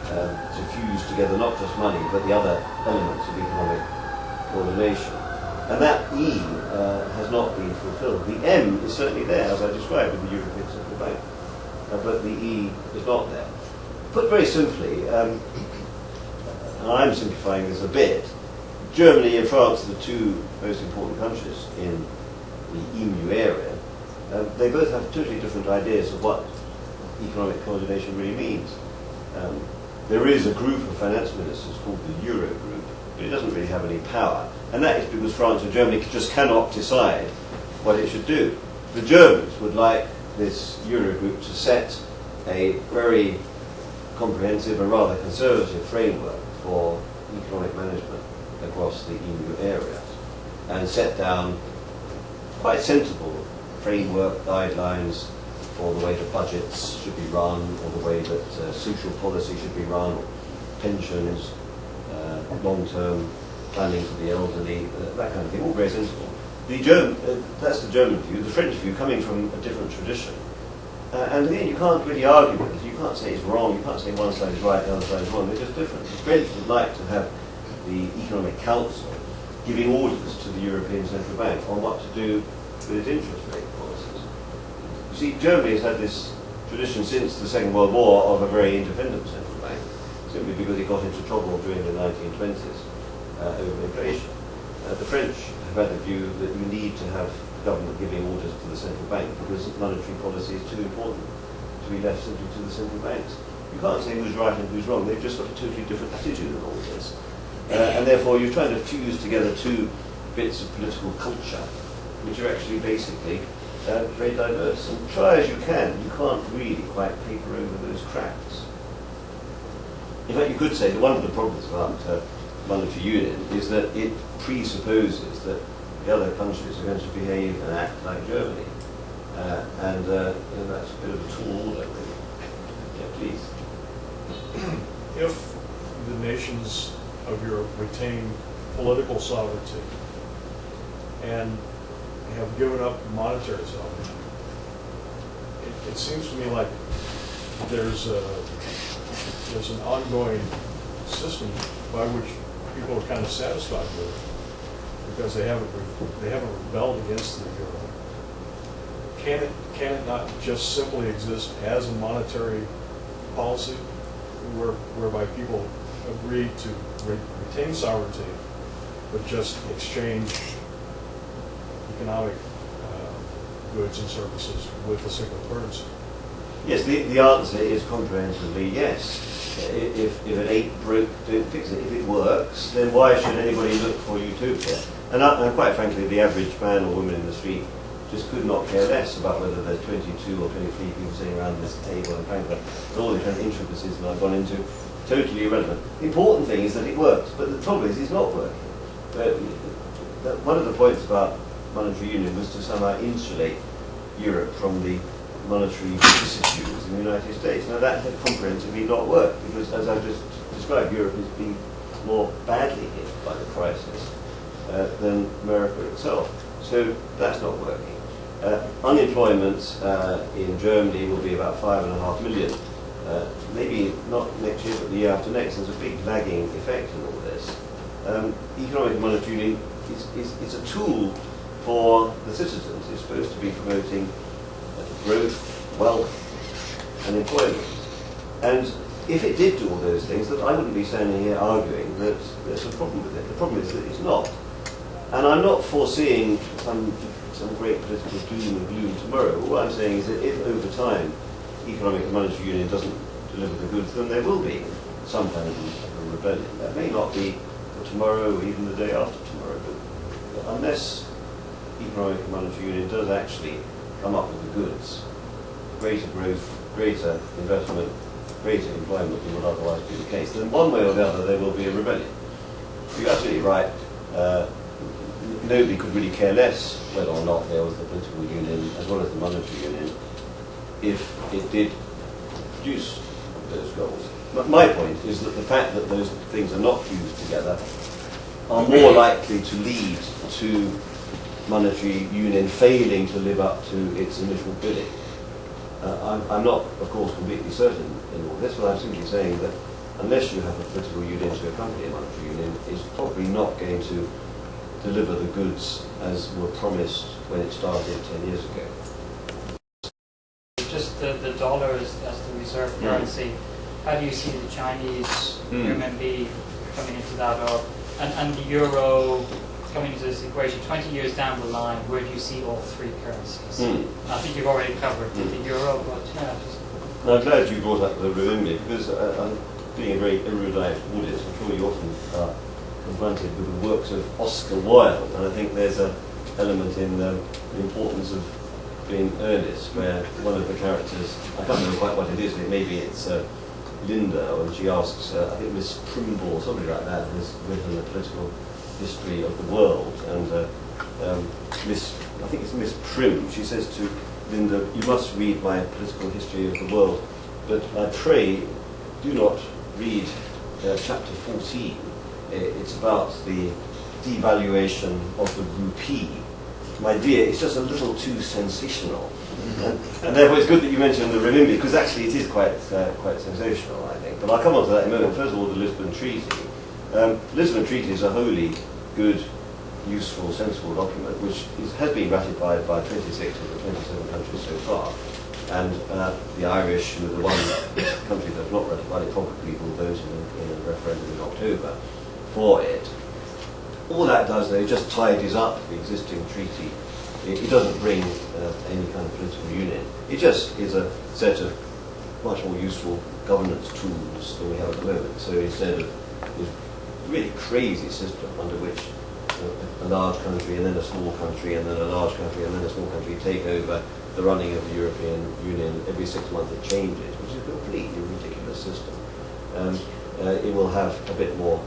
to fuse together not just money, but the other elements of economic coordination. And that E has not been fulfilled. The M is certainly there, as I described, with the European Central Bank, but the E is not there. Put very simply, and I'm simplifying this a bit, Germany and France are the two most important countries in the EMU area. They both have totally different ideas of what economic coordination really means. There is a group of finance ministers called the Euro Group, but it doesn't really have any power. And that is because France and Germany just cannot decide what it should do. The Germans would like this Euro Group to set a very comprehensive and rather conservative framework for economic management across the EU area and set down quite sensible framework guidelines for the way that budgets should be run, or the way that social policy should be run, or pensions, long-term planning for the elderly, that kind of thing, all very sensible. That's the German view. The French view, coming from a different tradition. And again, you can't really argue with it. You can't say it's wrong. You can't say one side is right, the other side is wrong. They're just different. The French would like to have the Economic Council giving orders to the European Central Bank on what to do with its interest rate policies. You see, Germany has had this tradition since the Second World War of a very independent central bank, simply because it got into trouble during the 1920s over inflation. The French have had the view that you need to have government giving orders to the central bank because monetary policy is too important to be left simply to the central banks. You can't say who's right and who's wrong. They've just got a totally different attitude on all this. And therefore you're trying to fuse together two bits of political culture which are actually basically very diverse. And try as you can, you can't really quite paper over those cracks. In fact, you could say that one of the problems about monetary union is that it presupposes that the other countries are going to behave and act like Germany. And that's a bit of a tall order, really. Yeah, please. If the nations of Europe retain political sovereignty and have given up monetary sovereignty, it seems to me like there's an ongoing system by which people are kind of satisfied with it because they haven't rebelled against the euro. Can it not just simply exist as a monetary policy whereby people agree to retain sovereignty but just exchange economic goods and services with a single currency? Yes, the answer is comprehensively yes. If it ain't broke, don't fix it. If it works, then why should anybody look for utopia? And quite frankly, the average man or woman in the street just could not care less about whether there's 22 or 23 people sitting around this table in Frankfurt. All the kind of intricacies that I've gone into, totally irrelevant. The important thing is that it works, but the problem is it's not working. One of the points about monetary union was to somehow insulate Europe from the monetary vicissitudes in the United States. Now that had comprehensively not worked because, as I've just described, Europe has been more badly hit by the crisis than America itself. So that's not working. Unemployment in Germany will be about 5.5 million maybe not next year, but the year after next, there's a big lagging effect in all this. Economic and monetary union is a tool for the citizens. It's supposed to be promoting growth, wealth, and employment. And if it did do all those things, that I wouldn't be standing here arguing that there's a problem with it. The problem is that it's not. And I'm not foreseeing some great political doom and gloom tomorrow. All I'm saying is that if over time economic and monetary union doesn't deliver the goods, then there will be some kind of a rebellion. That may not be for tomorrow or even the day after tomorrow, but unless economic and monetary union does actually come up with the goods, greater growth, greater investment, greater employment than would otherwise be the case, then one way or the other there will be a rebellion. You're absolutely right. Nobody could really care less whether or not there was the political union as well as the monetary union if it did produce those goals. But my point is that the fact that those things are not fused together are more likely to lead to monetary union failing to live up to its initial bidding. I'm not, of course, completely certain in all this, but I'm simply saying that unless you have a political union to accompany a monetary union, it's probably not going to deliver the goods as were promised when it started 10 years ago. Just the dollar as the reserve currency, how do you see the Chinese RMB coming into that, and the euro coming into this equation 20 years down the line? Where do you see all three currencies? I think you've already covered the euro, but I'm glad you brought up the renminbi, because being a very erudite audience, I'm sure you often are confronted with the works of Oscar Wilde, and I think there's an element in the importance of being earnest, where one of the characters, I can't remember quite what it is, but maybe it's Linda, and she asks, I think Miss Primble, or somebody like that, has written a political history of the world, and I think it's Miss Prim, she says to Linda, you must read my political history of the world, but I pray do not read chapter 14. It's about the devaluation of the rupee. My dear, it's just a little too sensational. And therefore it's good that you mentioned the renminbi, because actually it is quite sensational, I think. But I'll come on to that in a moment. First of all, the Lisbon Treaty. Lisbon Treaty is a wholly good, useful, sensible document, which has been ratified by 26 of the 27 countries so far. And the Irish, who are the one country that's not ratified it, probably will vote in a referendum in October for it. All that does, though, just tidies up the existing treaty. It doesn't bring any kind of political union. It just is a set of much more useful governance tools than we have at the moment. So instead of this really crazy system under which a large country and then a small country and then a large country and then a small country take over the running of the European Union, every 6 months it changes, which is a completely ridiculous system. It will have a bit more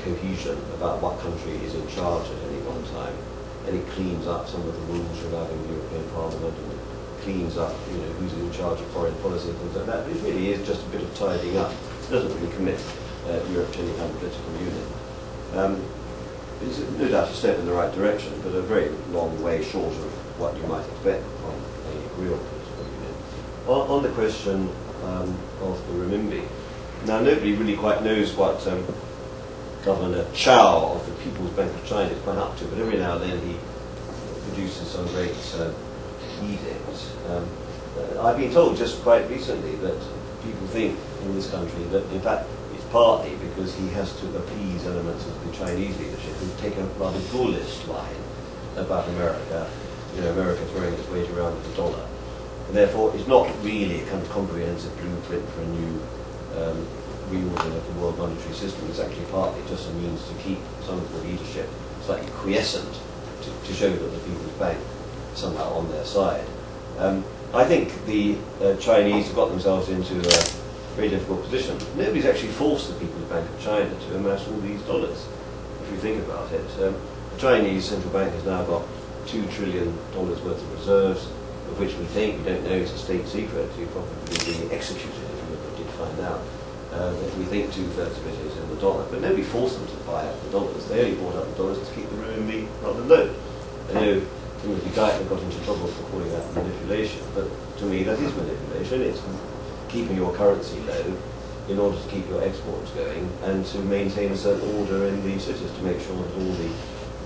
cohesion about what country is in charge at any one time, and it cleans up some of the rules regarding the European Parliament, and it cleans up, who's in charge of foreign policy and things like that. But it really is just a bit of tidying up. It doesn't really commit Europe to any kind of political union. It's no doubt a step in the right direction, but a very long way short of what you might expect from a real political union. On the question of the renminbi, now nobody really quite knows what Governor Chow of the People's Bank of China is quite up to, but every now and then he produces some great edict. I've been told just quite recently that people think in this country that in fact it's partly because he has to appease elements of the Chinese leadership who take a rather gaullist line about America, America throwing its weight around with the dollar. And therefore it's not really a kind of comprehensive blueprint for a new reordering of the world monetary system. It's actually partly just a means to keep some of the leadership slightly quiescent to show that the People's Bank is somehow on their side. I think the Chinese have got themselves into a very difficult position. Nobody's actually forced the People's Bank of China to amass all these dollars, if you think about it. The Chinese central bank has now got $2 trillion worth of reserves, of which we don't know, it's a state secret, you're probably being executed if you ever did find out. That we think 2/3 of it is in the dollar, but nobody forced them to buy up the dollars. They only bought up the dollars to keep the renminbi rather low. I know Timothy Geithner got into trouble for calling that manipulation, but to me that is manipulation. It's keeping your currency low in order to keep your exports going and to maintain a certain order in the cities, to make sure that all the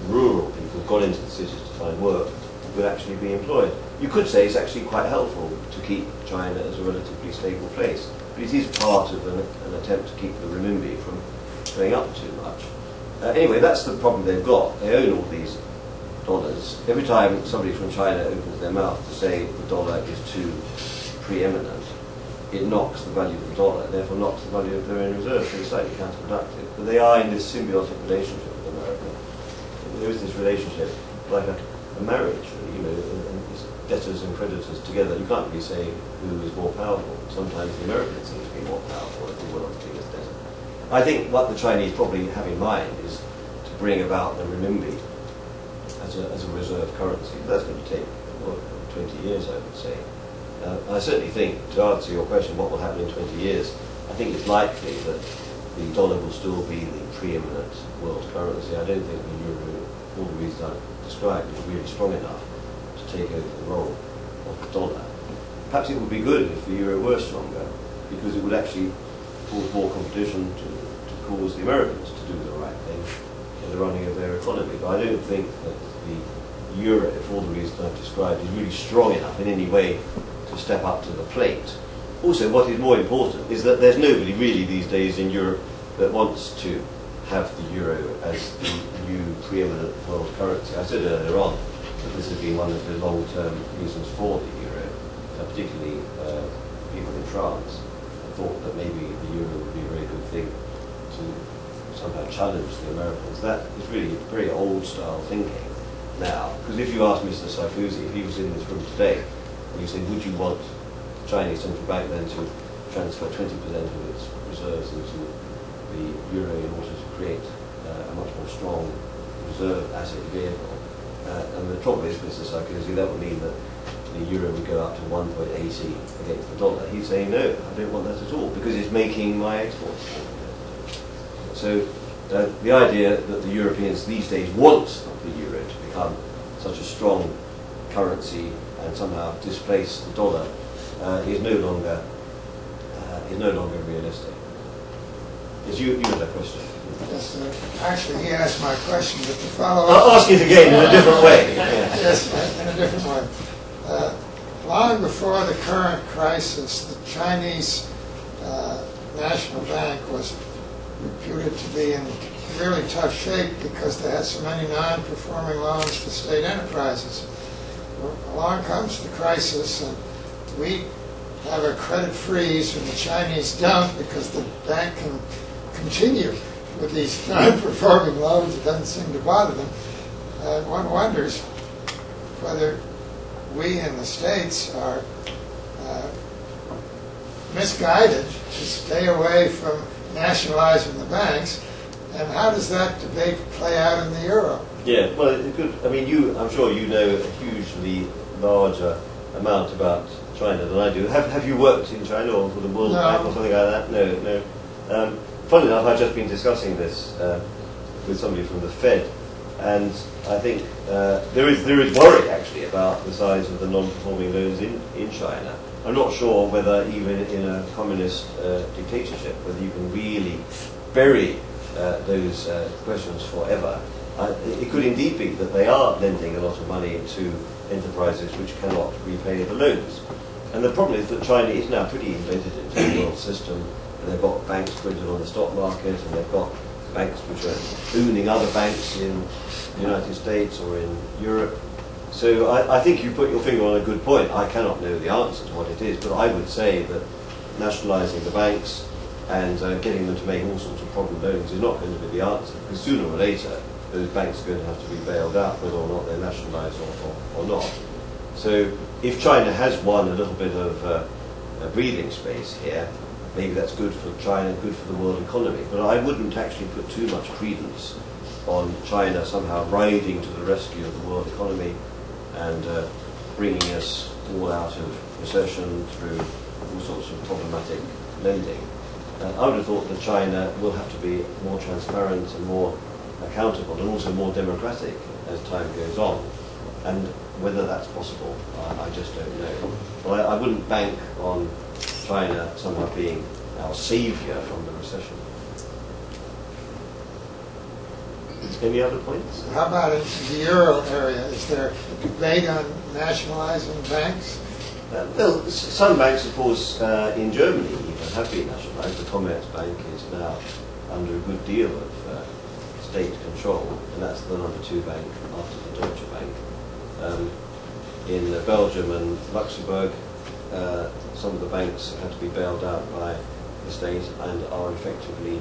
rural people who got into the cities to find work would actually be employed. You could say it's actually quite helpful to keep China as a relatively stable place, but it is part of an attempt to keep the renminbi from going up too much. Anyway, that's the problem they've got. They own all these dollars. Every time somebody from China opens their mouth to say the dollar is too preeminent, it knocks the value of the dollar, therefore knocks the value of their own reserves. So it's slightly counterproductive. But they are in this symbiotic relationship with America. There is this relationship like a marriage, really, and it's debtors and creditors together. You can't really say who is more powerful. Sometimes the Americans seem to be more powerful if they were not the biggest debtor. I think what the Chinese probably have in mind is to bring about the renminbi as a reserve currency. That's going to take 20 years, I would say. I certainly think, to answer your question, what will happen in 20 years, I think it's likely that the dollar will still be the preeminent world currency. I don't think the euro, for all the reasons I described, is really strong enough to take over the role of the dollar. Perhaps it would be good if the euro were stronger, because it would actually cause more competition to cause the Americans to do the right thing in the running of their economy. But I don't think that the euro, for all the reasons I've described, is really strong enough in any way to step up to the plate. Also, what is more important is that there's nobody really these days in Europe that wants to have the euro as the new preeminent world currency. I said earlier on that this has been one of the long-term reasons for the euro, particularly people in France thought that maybe the euro would be a very good thing to somehow challenge the Americans. That is really very old-style thinking now, because if you ask Mr. Sarkozy, if he was in this room today, and you said, would you want the Chinese central bank then to transfer 20% of its reserves into the euro in order to create a much more strong reserve asset vehicle? And the trouble is, Mr. Sarkozy, that would mean that the euro would go up to 1.80 against the dollar. He'd say, no, I don't want that at all, because it's making my exports more competitive. So the idea that the Europeans these days want the euro to become such a strong currency and somehow displace the dollar is no longer realistic. Yes, you had that question. Yes, actually, he asked my question, but to follow up... I'll ask it again in a different way. Yes, in a different way. Long before the current crisis, the Chinese National Bank was reputed to be in really tough shape because they had so many non-performing loans to state enterprises. Along comes the crisis, and we have a credit freeze, and the Chinese don't, because the bank can continue with these non-performing loans. It doesn't seem to bother them. One wonders whether we in the States are misguided to stay away from nationalizing the banks, and how does that debate play out in the euro? Yeah, well, it could. I mean, I'm sure you know a hugely larger amount about China than I do. Have you worked in China or for the World Bank or something like that? No. Funnily enough, I've just been discussing this with somebody from the Fed, and I think there is worry actually about the size of the non-performing loans in China. I'm not sure whether even in a communist dictatorship, whether you can really bury those questions forever. It could indeed be that they are lending a lot of money to enterprises which cannot repay the loans. And the problem is that China is now pretty embedded into the world system. And they've got banks printed on the stock market, and they've got banks which are owning other banks in the United States or in Europe. So I think you put your finger on a good point. I cannot know the answer to what it is, but I would say that nationalising the banks and getting them to make all sorts of problem loans is not going to be the answer, because sooner or later those banks are going to have to be bailed out, whether or not they're nationalised or not. So if China has won a little bit of a breathing space here, maybe that's good for China, good for the world economy. But I wouldn't actually put too much credence on China somehow riding to the rescue of the world economy and bringing us all out of recession through all sorts of problematic lending. I would have thought that China will have to be more transparent and more accountable and also more democratic as time goes on. And whether that's possible, I just don't know. But I wouldn't bank on China somehow being our saviour from the recession. Any other points? How about in the euro area? Is there debate on nationalizing banks? Well, some banks, of course, in Germany even have been nationalised. The Commerzbank is now under a good deal of state control, and that's the number 2 bank after the Deutsche Bank. In Belgium and Luxembourg, some of the banks have to be bailed out by the state and are effectively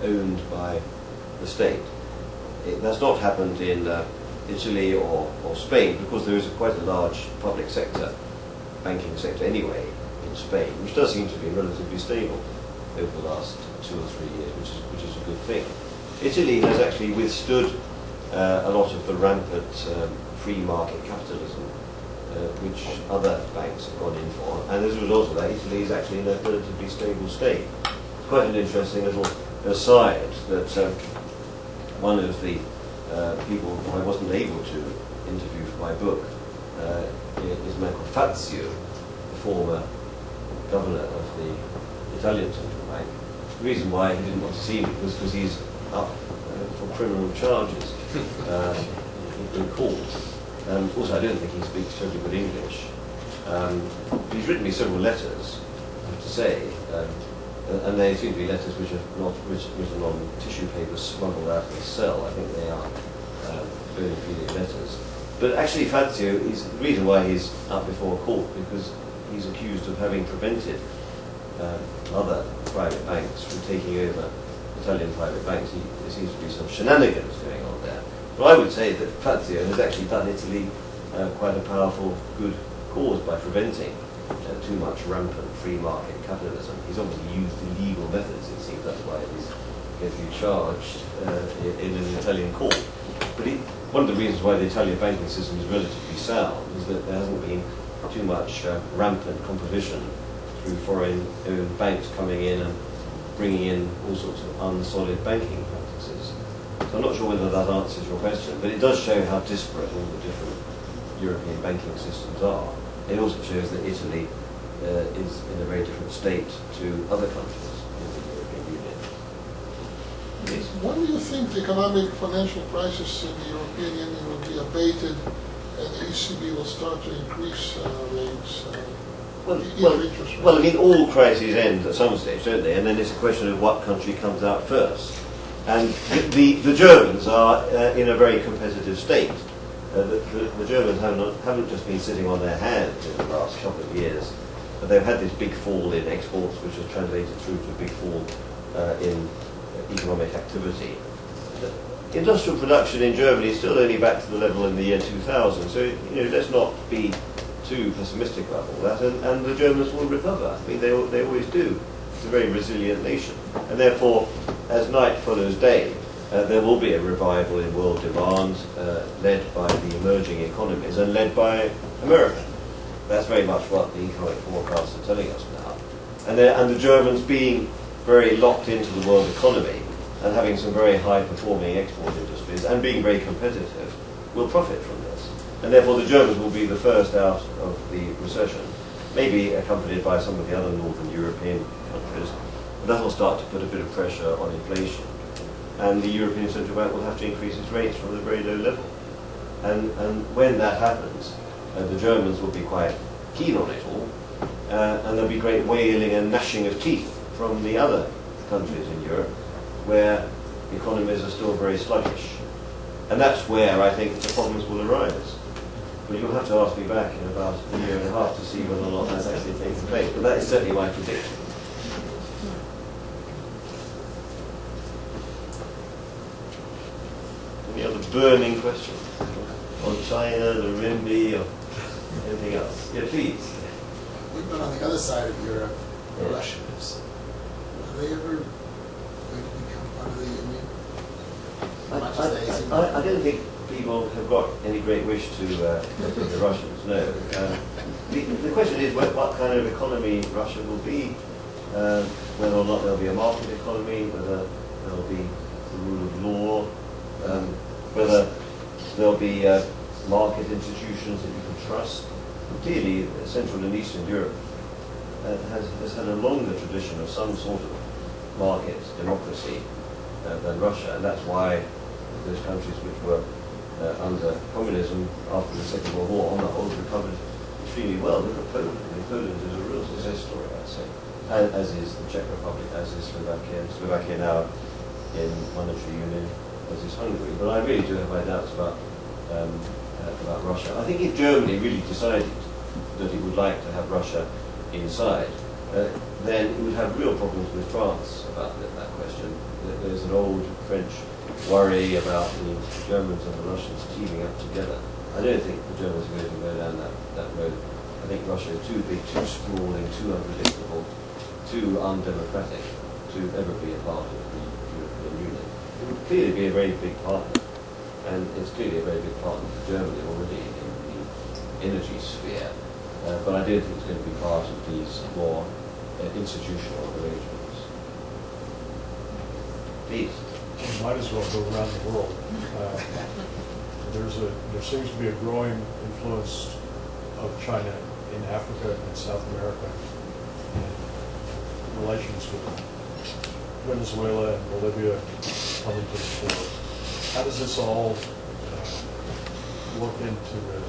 owned by the state. That's not happened in Italy or Spain, because there is quite a large public sector, banking sector anyway, in Spain, which does seem to be relatively stable over the last 2 or 3 years, which is a good thing. Italy has actually withstood a lot of the rampant free market capitalism which other banks have gone in for, and as a result of that, Italy is actually in a relatively stable state. It's quite an interesting little aside that one of the people who I wasn't able to interview for my book is Michael Fazio, the former governor of the Italian central bank. The reason why he didn't want to see me was because he's up for criminal charges in court. Also, I don't think he speaks terribly good English. He's written me several letters, I have to say, and they seem to be letters which are not written on tissue paper smuggled out of his cell. I think they are bona fide letters. But actually, Fazio is the reason why he's up before court, because he's accused of having prevented other private banks from taking over Italian private banks. There seems to be some shenanigans going on there. But I would say that Fazio has actually done Italy quite a powerful good cause by preventing too much rampant free market capitalism. He's obviously used illegal methods, it seems. That's why he's getting charged in an Italian court. But one of the reasons why the Italian banking system is relatively sound is that there hasn't been too much rampant competition through foreign-owned banks coming in and bringing in all sorts of unsolid banking practices. So I'm not sure whether that answers your question, but it does show how disparate all the different European banking systems are. It also shows that Italy is in a very different state to other countries in the European Union. Yes. When do you think the economic financial crisis in the European Union will be abated and the ECB will start to increase rates? Well, I mean, all crises end at some stage, don't they? And then it's a question of what country comes out first. And the Germans are in a very competitive state. The Germans haven't just been sitting on their hands in the last couple of years, but they've had this big fall in exports, which has translated through to a big fall in economic activity. Industrial production in Germany is still only back to the level in the year 2000, so let's not be too pessimistic about all that, and the Germans will recover. I mean, they always do. It's a very resilient nation, and therefore, as night follows day, there will be a revival in world demand, led by the emerging economies and led by America. That's very much what the economic forecasts are telling us now. And the Germans, being very locked into the world economy and having some very high-performing export industries and being very competitive, will profit from this. And therefore the Germans will be the first out of the recession, maybe accompanied by some of the other northern European countries. But that will start to put a bit of pressure on inflation. And the European Central Bank will have to increase its rates from a very low level. And when that happens, the Germans will be quite keen on it all, and there'll be great wailing and gnashing of teeth from the other countries in Europe, where economies are still very sluggish. And that's where I think the problems will arise. But you'll have to ask me back in about a year and a half to see whether or not that's actually taking place. But that is certainly my prediction. Any other burning questions on China, the renminbi, or anything else? Yeah, please. We've been on the other side of Europe, the Russians. Are they ever going to become part of the Union? I don't think people have got any great wish to the Russians, no. The question is what kind of economy Russia will be, whether or not there'll be a market economy, whether there'll be the rule of law, whether there'll be market institutions that you can trust. Clearly, Central and Eastern Europe has had a longer tradition of some sort of market democracy than Russia, and that's why those countries which were under communism after the Second World War, on the whole, recovered extremely well. Look at Poland. I mean, Poland is a real success story, I'd say, as is the Czech Republic, as is Slovakia. Slovakia now in monetary union, as is Hungary. But I really do have my doubts about Russia. I think if Germany really decided that it would like to have Russia inside, then it would have real problems with France about that question. There's an old French worry about the Germans and the Russians teaming up together. I don't think the Germans are going to go down that road. I think Russia is too big, too sprawling, too unpredictable, too undemocratic to ever be a part of the European Union. It would clearly be a very big partner, and it's clearly a very big partner for Germany already in the energy sphere. But I don't think it's going to be part of these more institutional arrangements. Please. You might as well go around the world. There seems to be a growing influence of China in Africa and South America, and relations with Venezuela and Bolivia coming to the fore. How does this all work into the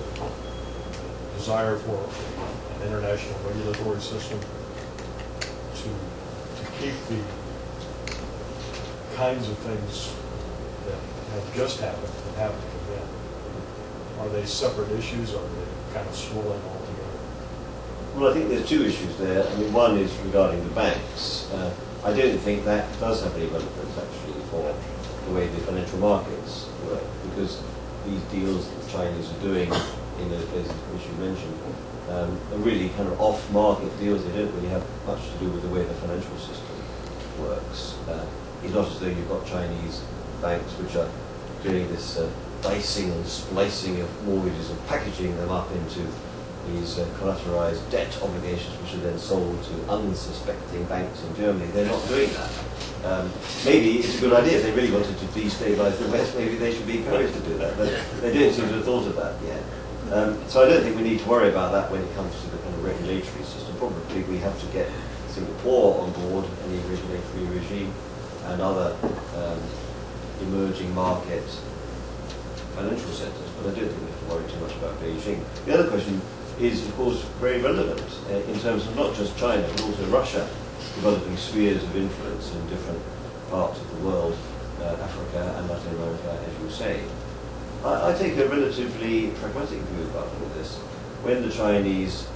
desire for an international regulatory system to keep the kinds of things that have just happened from happening again? Are they separate issues, or are they kind of swirling all together? Well, I think there's two issues there. I mean, one is regarding the banks. I don't think that does have any relevance, actually, for the way the financial markets work, because these deals that the Chinese are doing in those places which you mentioned are really kind of off-market deals. They don't really have much to do with the way the financial system works. It's not as though you've got Chinese banks which are doing this dicing and splicing of mortgages and packaging them up into these collateralized debt obligations which are then sold to unsuspecting banks in Germany. They're not doing that. Maybe it's a good idea if they really wanted to destabilize the West. Maybe they should be encouraged to do that, but they don't seem to have thought of that yet. So I don't think we need to worry about that when it comes to the kind of regulatory system. Probably we have to get Singapore on board, any regulatory regime, and other emerging market financial centres, but I don't think we have to worry too much about Beijing. The other question is, of course, very relevant in terms of not just China, but also Russia developing spheres of influence in different parts of the world, Africa and Latin America, as you say. I take a relatively pragmatic view about all this. When the Chinese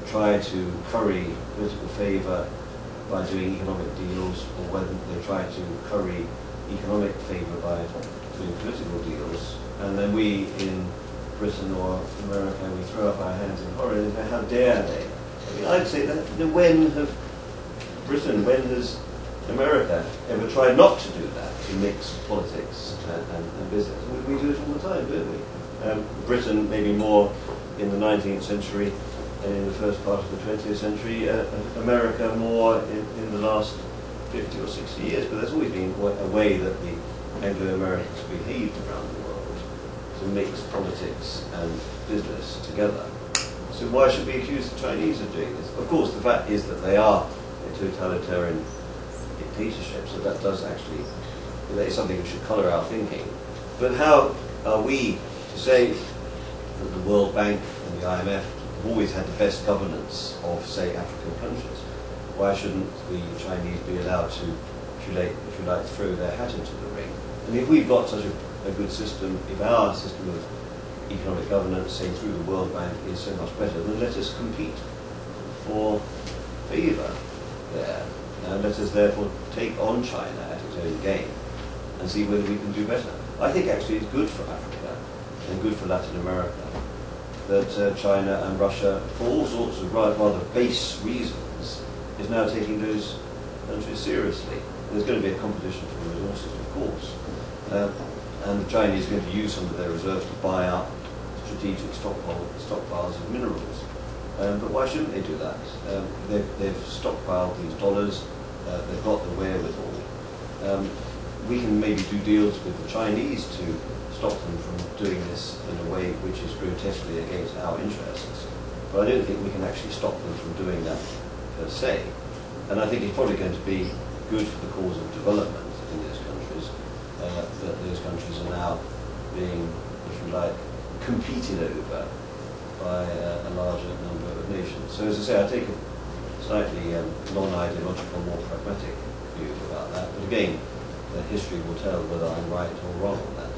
try to curry political favour by doing economic deals, or whether they try to curry economic favour by doing political deals, and then we in Britain or America, we throw up our hands in horror and say, how dare they? I mean, I'd say that, when has America ever tried not to do that, to mix politics and business? We do it all the time, don't we? Britain maybe more in the 19th century and in the first part of the 20th century, America more in the last 50 or 60 years, but there's always been a way that the Anglo-Americans behaved around the world to mix politics and business together. So why should we accuse the Chinese of doing this? Of course, the fact is that they are a totalitarian dictatorship, so that does actually, that is something that should colour our thinking. But how are we to say that the World Bank and the IMF have always had the best governance of, say, African countries? Why shouldn't the Chinese be allowed to, if you like, throw their hat into the ring? And if we've got such a good system, if our system of economic governance, say through the World Bank, is so much better, then let us compete for favour there. And let us therefore take on China at its own game and see whether we can do better. I think actually it's good for Africa and good for Latin America that China and Russia, for all sorts of rather base reasons, is now taking those countries seriously. There's going to be a competition for resources, of course. And the Chinese are going to use some of their reserves to buy up strategic stockpiles of minerals. But why shouldn't they do that? They've stockpiled these dollars, they've got the wherewithal. We can maybe do deals with the Chinese to stop them from doing this in a way which is grotesquely against our interests. But I don't think we can actually stop them from doing that per se. And I think it's probably going to be good for the cause of development in those countries, that those countries are now being, if you like, competed over by a larger number of nations. So as I say, I take a slightly non-ideological, more pragmatic view about that. But again, the history will tell whether I'm right or wrong on that.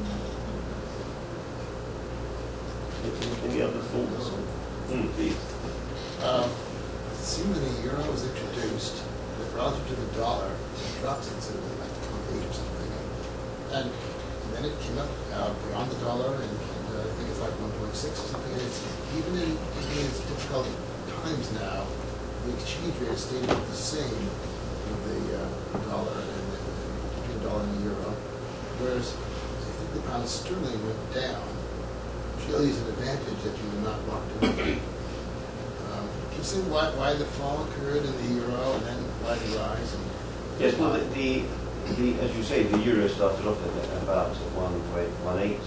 Any other thoughts? Please. It seemed when the euro was introduced, that relative to the dollar, it dropped considerably, like 8 or something. And then it came up beyond the dollar, and I think it's like 1.6 or something. And it's, even in its difficult times now, the exchange rate has stayed about the same with the dollar and between the dollar and the euro. Whereas I think the pound sterling went down, which really is an advantage that you were not locked in. Can you say why the fall occurred in the euro and then why the rise? Yes, well, as you say, the euro started off at about 1.18.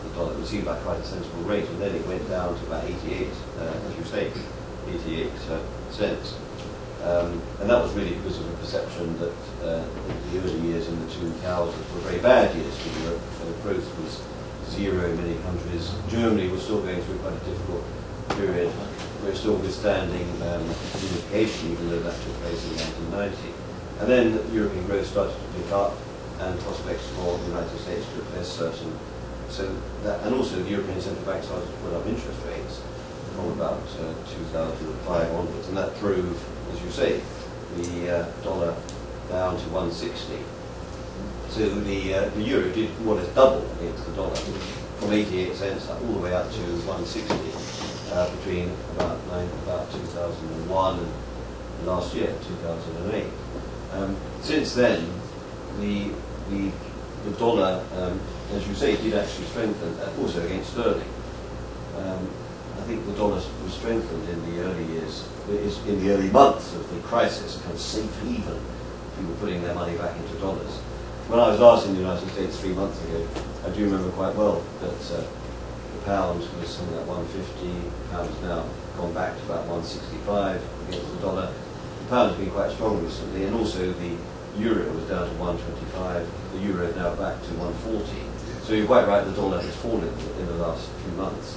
The dollar, it seemed like quite a sensible rate, and then it went down to about 88, as you say, 88 cents. And that was really because of the perception that the early years in the 2000s were very bad years for Europe. Growth was zero in many countries. Germany was still going through quite a difficult period. We're still withstanding unification, even though that took place in 1990. And then European growth started to pick up, and prospects for the United States looked less certain. So that, and also the European Central Bank started to put up interest rates from about 2005 onwards, and that drove, as you say, the dollar down to 160. So the euro did more or less double against the dollar, from 88 cents all the way up to 160 between about 2001 and last year, 2008. Since then, the dollar, as you say, did actually strengthen, also against sterling. I think the dollar was strengthened in the early years, in the early months of the crisis, kind of safe haven, people putting their money back into dollars. When I was last in the United States 3 months ago, I do remember quite well that the pound was something like 150, the pound has now gone back to about 165 against the dollar. The pound has been quite strong recently, and also the euro was down to 125, the euro is now back to 140. So you're quite right, the dollar has fallen in the last few months.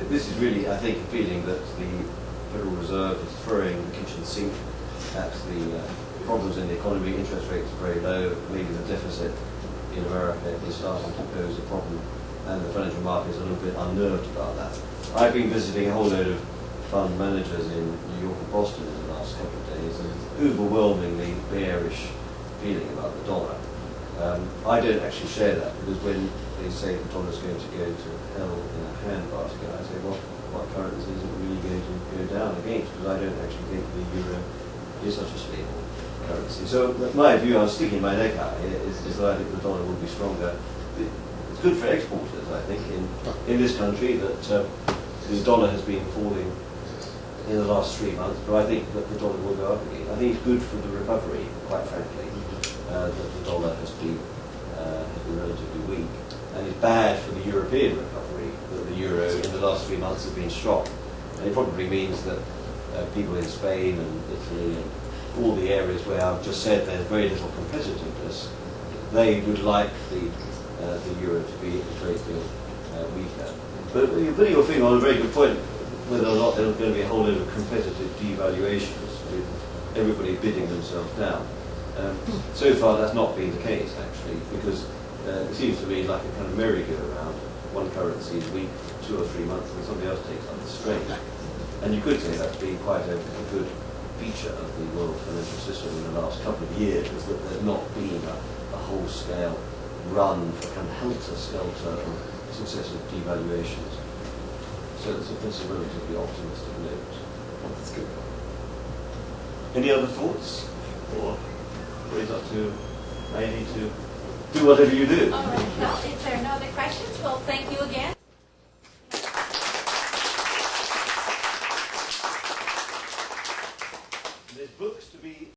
This is really, I think, a feeling that the Federal Reserve is throwing the kitchen sink at the problems in the economy. Interest rates are very low, maybe the deficit in America is starting to pose a problem, and the financial market is a little bit unnerved about that. I've been visiting a whole load of fund managers in New York and Boston in the last couple of days, and overwhelmingly bearish feeling about the dollar. I don't actually share that, because when they say the dollar's going to go to hell in a handbasket, I say, well, what currency is it really going to go down against? Because I don't actually think the euro is such a stable currency. So my view, I'm sticking my neck out here, is that I think the dollar will be stronger. It's good for exporters, I think, in this country, that the dollar has been falling in the last 3 months, but I think that the dollar will go up again. I think it's good for the recovery, quite frankly, that the dollar has been relatively weak, and it's bad for the European recovery that the euro in the last 3 months has been strong. And it probably means that people in Spain and Italy and all the areas where I've just said there's very little competitiveness, they would like the euro to be a great deal weaker. But you're feeling on a very good point, whether or not there's going to be a whole load of competitive devaluations with everybody bidding themselves down. So far that's not been the case, actually, because it seems to me like a kind of merry-go-round. One currency is weak for 2 or 3 months and somebody else takes up the strain. And you could say that's been quite a good feature of the world financial system in the last couple of years, is that there's not been a whole-scale run for kind of helter-skelter of successive devaluations. So it's a relatively optimistic note. That's good. Any other thoughts? Or raise up to 90 to do whatever you do? All right.